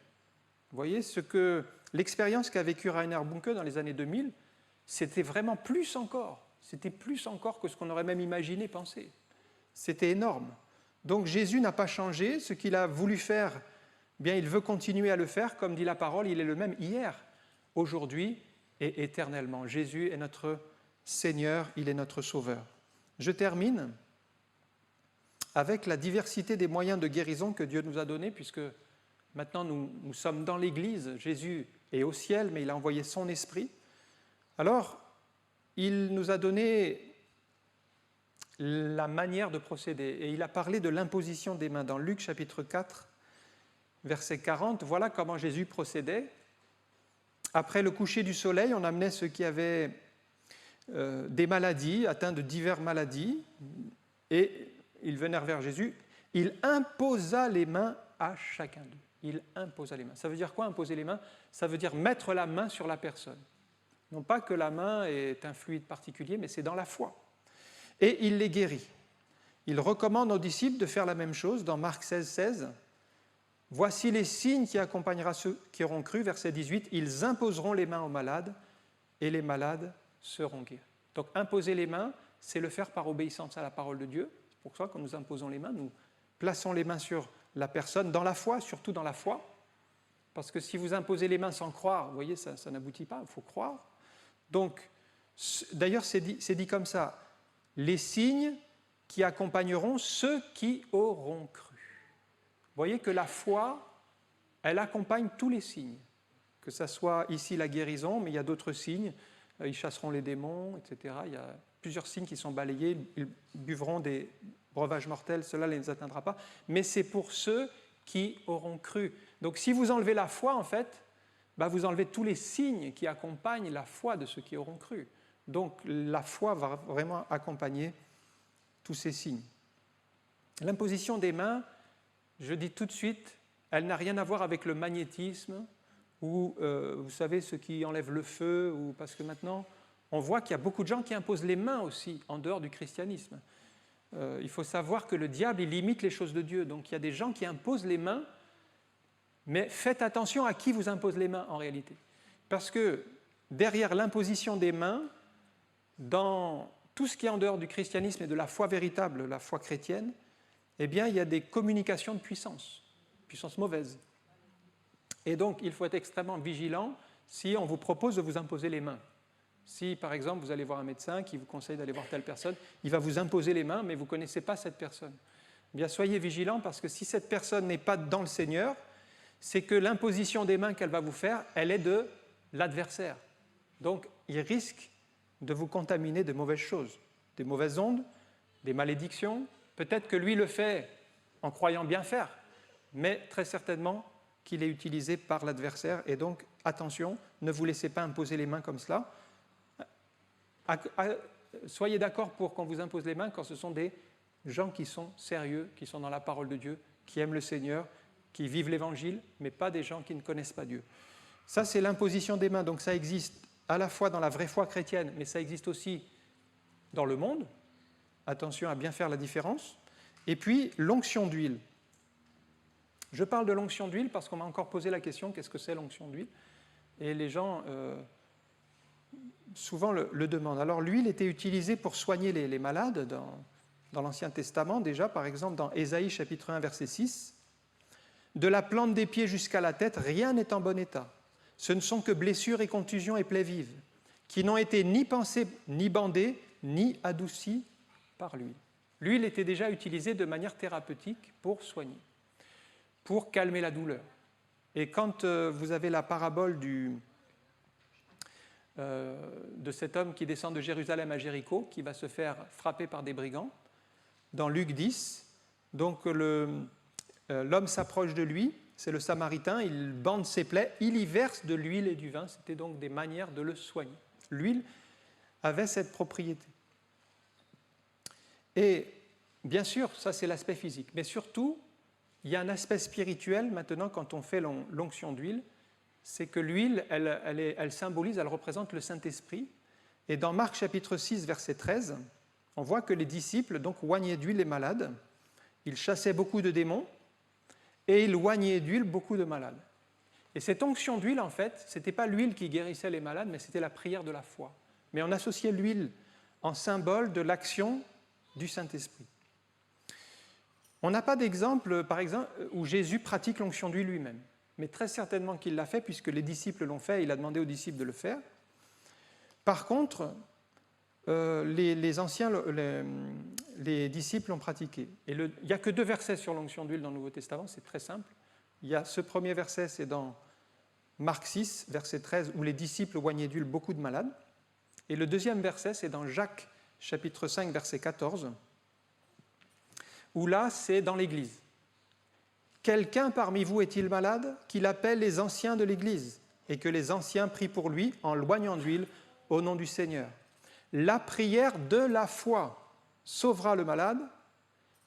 Vous voyez, l'expérience qu'a vécue Rainer Bunke dans les années 2000, c'était vraiment plus encore. C'était plus encore que ce qu'on aurait même imaginé, pensé. C'était énorme. Donc Jésus n'a pas changé. Ce qu'il a voulu faire, bien, il veut continuer à le faire. Comme dit la parole, il est le même hier, aujourd'hui et éternellement. Jésus est notre Seigneur, il est notre Sauveur. Je termine avec la diversité des moyens de guérison que Dieu nous a donnés, puisque maintenant nous sommes dans l'Église. Jésus est au ciel, mais il a envoyé son Esprit. Alors, il nous a donné la manière de procéder. Et il a parlé de l'imposition des mains. Dans Luc chapitre 4, verset 40, voilà comment Jésus procédait. Après le coucher du soleil, on amenait ceux qui avaient des maladies, atteints de diverses maladies, et ils venèrent vers Jésus. Il imposa les mains à chacun d'eux. Il imposa les mains. Ça veut dire quoi, imposer les mains? Ça veut dire mettre la main sur la personne. Non pas que la main est un fluide particulier, mais c'est dans la foi. Et il les guérit. Il recommande aux disciples de faire la même chose dans Marc 16, 16. Voici les signes qui accompagneront ceux qui auront cru, verset 18. Ils imposeront les mains aux malades et les malades seront guéris. Donc imposer les mains, c'est le faire par obéissance à la parole de Dieu. C'est pour ça que quand nous imposons les mains, nous plaçons les mains sur la personne dans la foi, surtout dans la foi. Parce que si vous imposez les mains sans croire, vous voyez, ça n'aboutit pas, il faut croire. Donc, d'ailleurs, c'est dit comme ça, les signes qui accompagneront ceux qui auront cru. Vous voyez que la foi, elle accompagne tous les signes. Que ce soit ici la guérison, mais il y a d'autres signes. Ils chasseront les démons, etc. Il y a plusieurs signes qui sont balayés. Ils buvront des breuvages mortels, cela ne les atteindra pas. Mais c'est pour ceux qui auront cru. Donc si vous enlevez la foi, en fait, vous enlevez tous les signes qui accompagnent la foi de ceux qui auront cru. Donc la foi va vraiment accompagner tous ces signes. L'imposition des mains, je dis tout de suite, elle n'a rien à voir avec le magnétisme ou, vous savez, ceux qui enlèvent le feu, ou parce que maintenant, on voit qu'il y a beaucoup de gens qui imposent les mains aussi, en dehors du christianisme. Il faut savoir que le diable, il limite les choses de Dieu. Donc il y a des gens qui imposent les mains, mais faites attention à qui vous impose les mains en réalité. Parce que derrière l'imposition des mains, dans tout ce qui est en dehors du christianisme et de la foi véritable, la foi chrétienne, eh bien, il y a des communications de puissance mauvaise. Et donc, il faut être extrêmement vigilant si on vous propose de vous imposer les mains. Si, par exemple, vous allez voir un médecin qui vous conseille d'aller voir telle personne, il va vous imposer les mains, mais vous ne connaissez pas cette personne. Eh bien, soyez vigilants parce que si cette personne n'est pas dans le Seigneur, c'est que l'imposition des mains qu'elle va vous faire, elle est de l'adversaire. Donc, il risque de vous contaminer de mauvaises choses, des mauvaises ondes, des malédictions. Peut-être que lui le fait en croyant bien faire, mais très certainement qu'il est utilisé par l'adversaire. Et donc, attention, ne vous laissez pas imposer les mains comme cela. Soyez d'accord pour qu'on vous impose les mains quand ce sont des gens qui sont sérieux, qui sont dans la parole de Dieu, qui aiment le Seigneur, qui vivent l'Évangile, mais pas des gens qui ne connaissent pas Dieu. Ça, c'est l'imposition des mains. Donc ça existe à la fois dans la vraie foi chrétienne, mais ça existe aussi dans le monde. Attention à bien faire la différence. Et puis, l'onction d'huile. Je parle de l'onction d'huile parce qu'on m'a encore posé la question, qu'est-ce que c'est l'onction d'huile? Et les gens souvent le demandent. Alors, l'huile était utilisée pour soigner les malades dans l'Ancien Testament, déjà, par exemple, dans Ésaïe chapitre 1, verset 6. De la plante des pieds jusqu'à la tête, rien n'est en bon état. Ce ne sont que blessures et contusions et plaies vives, qui n'ont été ni pansées, ni bandées, ni adoucies par l'huile. L'huile était déjà utilisée de manière thérapeutique pour soigner, pour calmer la douleur. Et quand vous avez la parabole de cet homme qui descend de Jérusalem à Jéricho, qui va se faire frapper par des brigands, dans Luc 10, donc l'homme s'approche de lui, c'est le Samaritain, il bande ses plaies, il y verse de l'huile et du vin, c'était donc des manières de le soigner. L'huile avait cette propriété. Et bien sûr, ça c'est l'aspect physique, mais surtout, il y a un aspect spirituel maintenant quand on fait l'onction d'huile, c'est que l'huile, elle symbolise, elle représente le Saint-Esprit. Et dans Marc chapitre 6, verset 13, On voit que les disciples donc oignaient d'huile les malades, ils chassaient beaucoup de démons et ils oignaient d'huile beaucoup de malades. Et cette onction d'huile, en fait, ce n'était pas l'huile qui guérissait les malades, mais c'était la prière de la foi. Mais on associait l'huile en symbole de l'action du Saint-Esprit. On n'a pas d'exemple, par exemple, où Jésus pratique l'onction d'huile lui-même, mais très certainement qu'il l'a fait, puisque les disciples l'ont fait, il a demandé aux disciples de le faire. Par contre, les disciples l'ont pratiqué. Et il n'y a que 2 versets sur l'onction d'huile dans le Nouveau Testament, c'est très simple. Il y a ce premier verset, c'est dans Marc 6, verset 13, où les disciples oignaient d'huile beaucoup de malades. Et le deuxième verset, c'est dans Jacques, chapitre 5, verset 14, où là, c'est dans l'Église. « Quelqu'un parmi vous est-il malade? Qu'il appelle les anciens de l'Église, et que les anciens prient pour lui en l'oignant d'huile au nom du Seigneur. La prière de la foi sauvera le malade,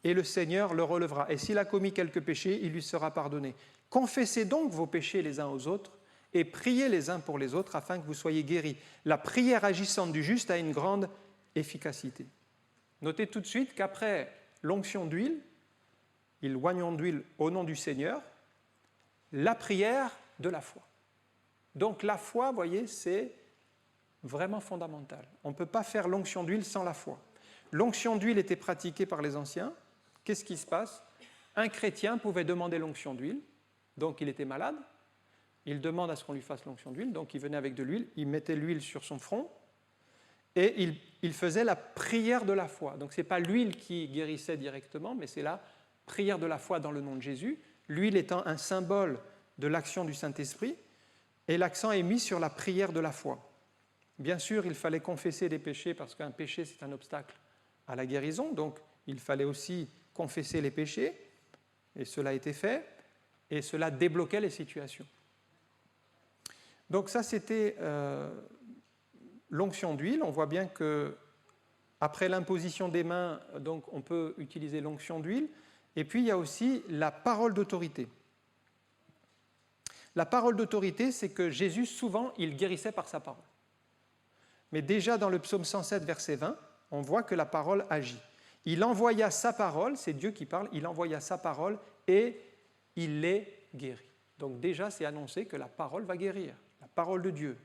et le Seigneur le relèvera. Et s'il a commis quelque péché, il lui sera pardonné. Confessez donc vos péchés les uns aux autres, et priez les uns pour les autres, afin que vous soyez guéris. La prière agissante du juste a une grande efficacité. » Notez tout de suite qu'après l'onction d'huile, ils oignent d'huile au nom du Seigneur, la prière de la foi. Donc la foi, vous voyez, c'est vraiment fondamental. On ne peut pas faire l'onction d'huile sans la foi. L'onction d'huile était pratiquée par les anciens. Qu'est-ce qui se passe? Un chrétien pouvait demander l'onction d'huile, donc il était malade, il demande à ce qu'on lui fasse l'onction d'huile, donc il venait avec de l'huile, il mettait l'huile sur son front, et il faisait la prière de la foi. Donc ce n'est pas l'huile qui guérissait directement, mais c'est la prière de la foi dans le nom de Jésus, l'huile étant un symbole de l'action du Saint-Esprit, et l'accent est mis sur la prière de la foi. Bien sûr, il fallait confesser des péchés, parce qu'un péché, c'est un obstacle à la guérison, donc il fallait aussi confesser les péchés, et cela a été fait, et cela débloquait les situations. Donc ça, c'était l'onction d'huile. On voit bien qu'après l'imposition des mains, donc, on peut utiliser l'onction d'huile. Et puis, il y a aussi la parole d'autorité. La parole d'autorité, c'est que Jésus, souvent, il guérissait par sa parole. Mais déjà dans le psaume 107, verset 20, on voit que la parole agit. Il envoya sa parole, c'est Dieu qui parle, il envoya sa parole et il les guérit. Donc déjà, c'est annoncé que la parole va guérir, la parole de Dieu.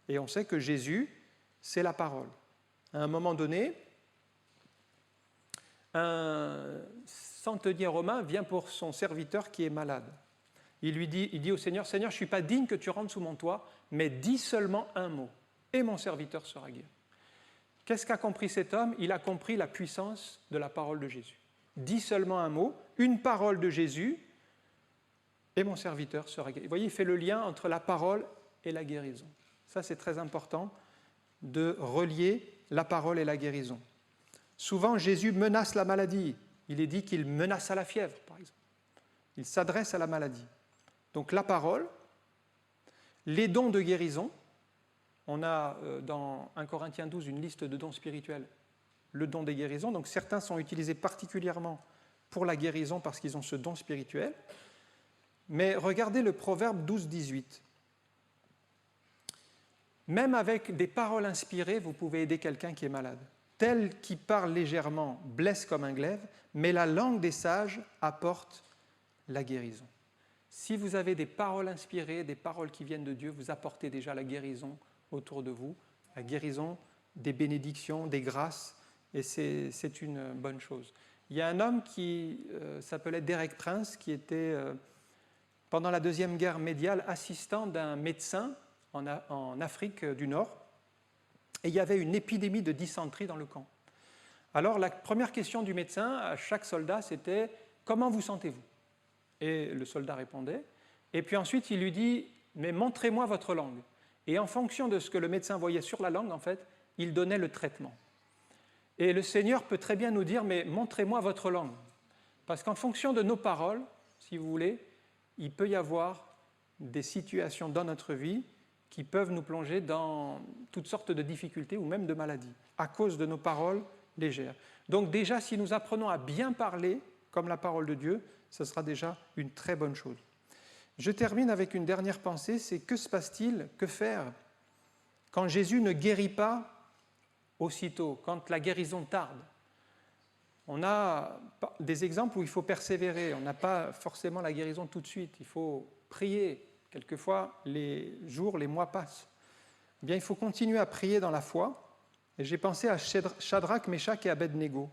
Et on sait que Jésus, c'est la parole. À un moment donné, un centenier romain vient pour son serviteur qui est malade. Il dit au Seigneur, « Seigneur, je ne suis pas digne que tu rentres sous mon toit, mais dis seulement un mot, et mon serviteur sera guéri. » Qu'est-ce qu'a compris cet homme? Il a compris la puissance de la parole de Jésus. Dis seulement un mot, une parole de Jésus, et mon serviteur sera guéri. Vous voyez, il fait le lien entre la parole et la guérison. Ça, c'est très important de relier la parole et la guérison. Souvent, Jésus menace la maladie. Il est dit qu'il menace à la fièvre, par exemple. Il s'adresse à la maladie. Donc la parole, les dons de guérison. On a dans 1 Corinthiens 12 une liste de dons spirituels, le don des guérisons. Donc certains sont utilisés particulièrement pour la guérison parce qu'ils ont ce don spirituel. Mais regardez le proverbe 12-18. Même avec des paroles inspirées, vous pouvez aider quelqu'un qui est malade. Tel qui parle légèrement blesse comme un glaive, mais la langue des sages apporte la guérison. Si vous avez des paroles inspirées, des paroles qui viennent de Dieu, vous apportez déjà la guérison autour de vous, la guérison, des bénédictions, des grâces, et c'est une bonne chose. Il y a un homme qui s'appelait Derek Prince, qui était, pendant la Deuxième Guerre mondiale, assistant d'un médecin en Afrique du Nord, et il y avait une épidémie de dysenterie dans le camp. Alors la première question du médecin à chaque soldat, c'était « Comment vous sentez-vous » Et le soldat répondait, et puis ensuite il lui dit « Mais montrez-moi votre langue ». Et en fonction de ce que le médecin voyait sur la langue, en fait, il donnait le traitement. Et le Seigneur peut très bien nous dire « Mais montrez-moi votre langue ». Parce qu'en fonction de nos paroles, si vous voulez, il peut y avoir des situations dans notre vie qui peuvent nous plonger dans toutes sortes de difficultés ou même de maladies, à cause de nos paroles légères. Donc déjà, si nous apprenons à bien parler, comme la parole de Dieu, ce sera déjà une très bonne chose. Je termine avec une dernière pensée, c'est que se passe-t-il, que faire quand Jésus ne guérit pas aussitôt, quand la guérison tarde. On a des exemples où il faut persévérer, on n'a pas forcément la guérison tout de suite, il faut prier. Quelquefois, les jours, les mois passent. Eh bien, il faut continuer à prier dans la foi. Et j'ai pensé à Shadrach, Meshach et Abednego.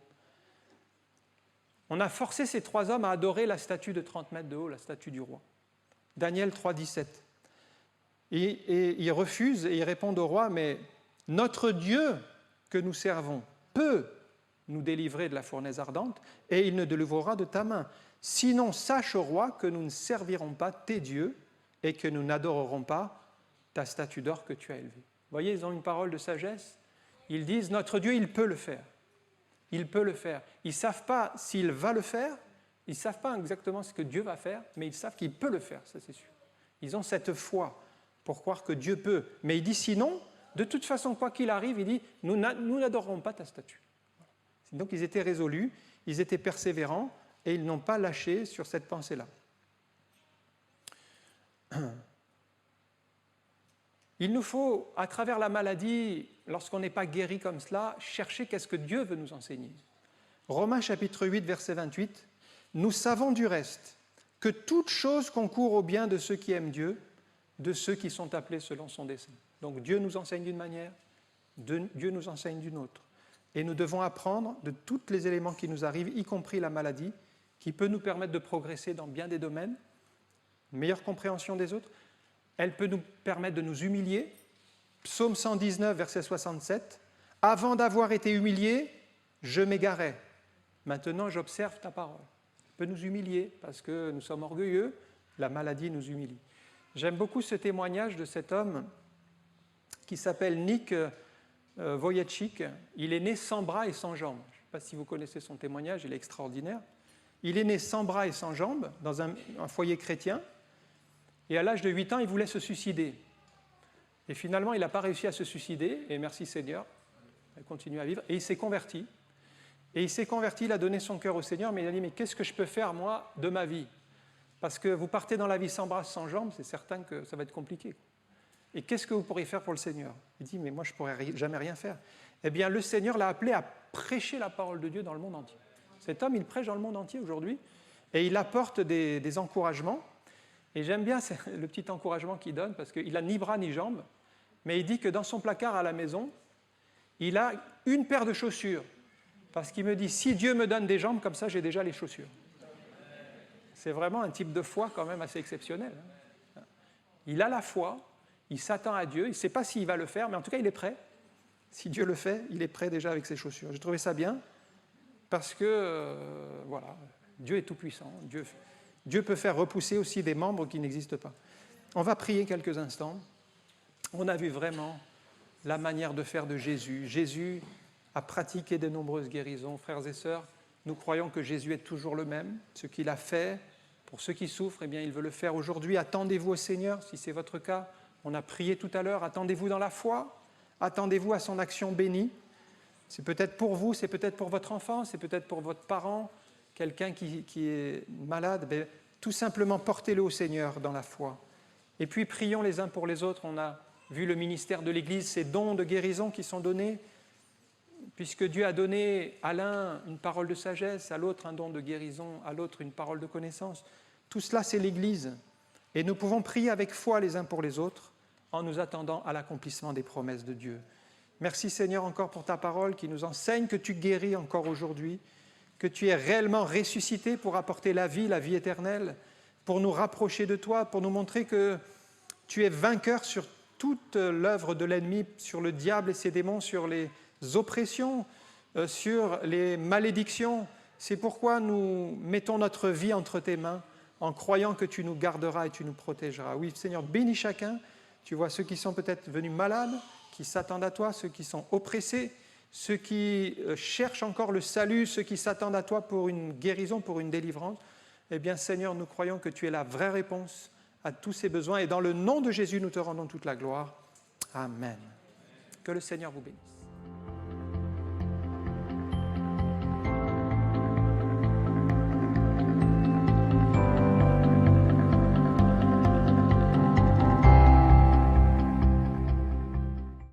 On a forcé ces 3 hommes à adorer la statue de 30 mètres de haut, la statue du roi. Daniel 3, 17. Et ils refusent et ils répondent au roi, mais notre Dieu que nous servons peut nous délivrer de la fournaise ardente et il ne délivrera de ta main. Sinon, sache au roi que nous ne servirons pas tes dieux et que nous n'adorerons pas ta statue d'or que tu as élevée. Vous voyez, ils ont une parole de sagesse. Ils disent, notre Dieu, il peut le faire. Il peut le faire. Ils ne savent pas s'il va le faire, ils ne savent pas exactement ce que Dieu va faire, mais ils savent qu'il peut le faire, ça c'est sûr. Ils ont cette foi pour croire que Dieu peut. Mais il dit sinon, de toute façon, quoi qu'il arrive, il dit, nous n'adorerons pas ta statue. Donc ils étaient résolus, ils étaient persévérants, et ils n'ont pas lâché sur cette pensée-là. Il nous faut, à travers la maladie, lorsqu'on n'est pas guéri comme cela, chercher qu'est-ce que Dieu veut nous enseigner. Romains chapitre 8, verset 28, « Nous savons du reste que toute chose concourt au bien de ceux qui aiment Dieu, de ceux qui sont appelés selon son dessein. » Donc Dieu nous enseigne d'une manière, Dieu nous enseigne d'une autre. Et nous devons apprendre de tous les éléments qui nous arrivent, y compris la maladie, qui peut nous permettre de progresser dans bien des domaines, une meilleure compréhension des autres. Elle peut nous permettre de nous humilier. Psaume 119, verset 67. « Avant d'avoir été humilié, je m'égarais. Maintenant, j'observe ta parole. » Elle peut nous humilier parce que nous sommes orgueilleux. La maladie nous humilie. J'aime beaucoup ce témoignage de cet homme qui s'appelle Nick Vujicic. Il est né sans bras et sans jambes. Je ne sais pas si vous connaissez son témoignage, il est extraordinaire. Il est né sans bras et sans jambes dans un foyer chrétien. Et à l'âge de 8 ans, il voulait se suicider. Et finalement, il n'a pas réussi à se suicider, et merci Seigneur, il continue à vivre. Et il s'est converti. Et il s'est converti, il a donné son cœur au Seigneur, mais il a dit, mais qu'est-ce que je peux faire, moi, de ma vie? Parce que vous partez dans la vie sans bras, sans jambes, c'est certain que ça va être compliqué. Et qu'est-ce que vous pourriez faire pour le Seigneur? Il dit, mais moi, je ne pourrais jamais rien faire. Eh bien, le Seigneur l'a appelé à prêcher la parole de Dieu dans le monde entier. Cet homme, il prêche dans le monde entier aujourd'hui, et il apporte des encouragements. Et j'aime bien le petit encouragement qu'il donne, parce qu'il n'a ni bras ni jambes, mais il dit que dans son placard à la maison, il a une paire de chaussures, parce qu'il me dit, si Dieu me donne des jambes, comme ça, j'ai déjà les chaussures. C'est vraiment un type de foi quand même assez exceptionnel. Il a la foi, il s'attend à Dieu, il ne sait pas s'il va le faire, mais en tout cas, il est prêt. Si Dieu le fait, il est prêt déjà avec ses chaussures. J'ai trouvé ça bien, parce que, voilà, Dieu est tout-puissant, Dieu peut faire repousser aussi des membres qui n'existent pas. On va prier quelques instants. On a vu vraiment la manière de faire de Jésus. Jésus a pratiqué de nombreuses guérisons. Frères et sœurs, nous croyons que Jésus est toujours le même. Ce qu'il a fait pour ceux qui souffrent, eh bien, il veut le faire aujourd'hui. Attendez-vous au Seigneur, si c'est votre cas. On a prié tout à l'heure. Attendez-vous dans la foi. Attendez-vous à son action bénie. C'est peut-être pour vous, c'est peut-être pour votre enfant, c'est peut-être pour votre parent, quelqu'un qui est malade, bien, tout simplement portez-le au Seigneur dans la foi. Et puis prions les uns pour les autres. On a vu le ministère de l'Église, ces dons de guérison qui sont donnés, puisque Dieu a donné à l'un une parole de sagesse, à l'autre un don de guérison, à l'autre une parole de connaissance. Tout cela, c'est l'Église. Et nous pouvons prier avec foi les uns pour les autres en nous attendant à l'accomplissement des promesses de Dieu. Merci Seigneur encore pour ta parole qui nous enseigne que tu guéris encore aujourd'hui, que tu es réellement ressuscité pour apporter la vie éternelle, pour nous rapprocher de toi, pour nous montrer que tu es vainqueur sur toute l'œuvre de l'ennemi, sur le diable et ses démons, sur les oppressions, sur les malédictions. C'est pourquoi nous mettons notre vie entre tes mains en croyant que tu nous garderas et tu nous protégeras. Oui Seigneur, bénis chacun. Tu vois ceux qui sont peut-être venus malades, qui s'attendent à toi, ceux qui sont oppressés, ceux qui cherchent encore le salut, ceux qui s'attendent à toi pour une guérison, pour une délivrance. Eh bien, Seigneur, nous croyons que tu es la vraie réponse à tous ces besoins. Et dans le nom de Jésus, nous te rendons toute la gloire. Amen. Que le Seigneur vous bénisse.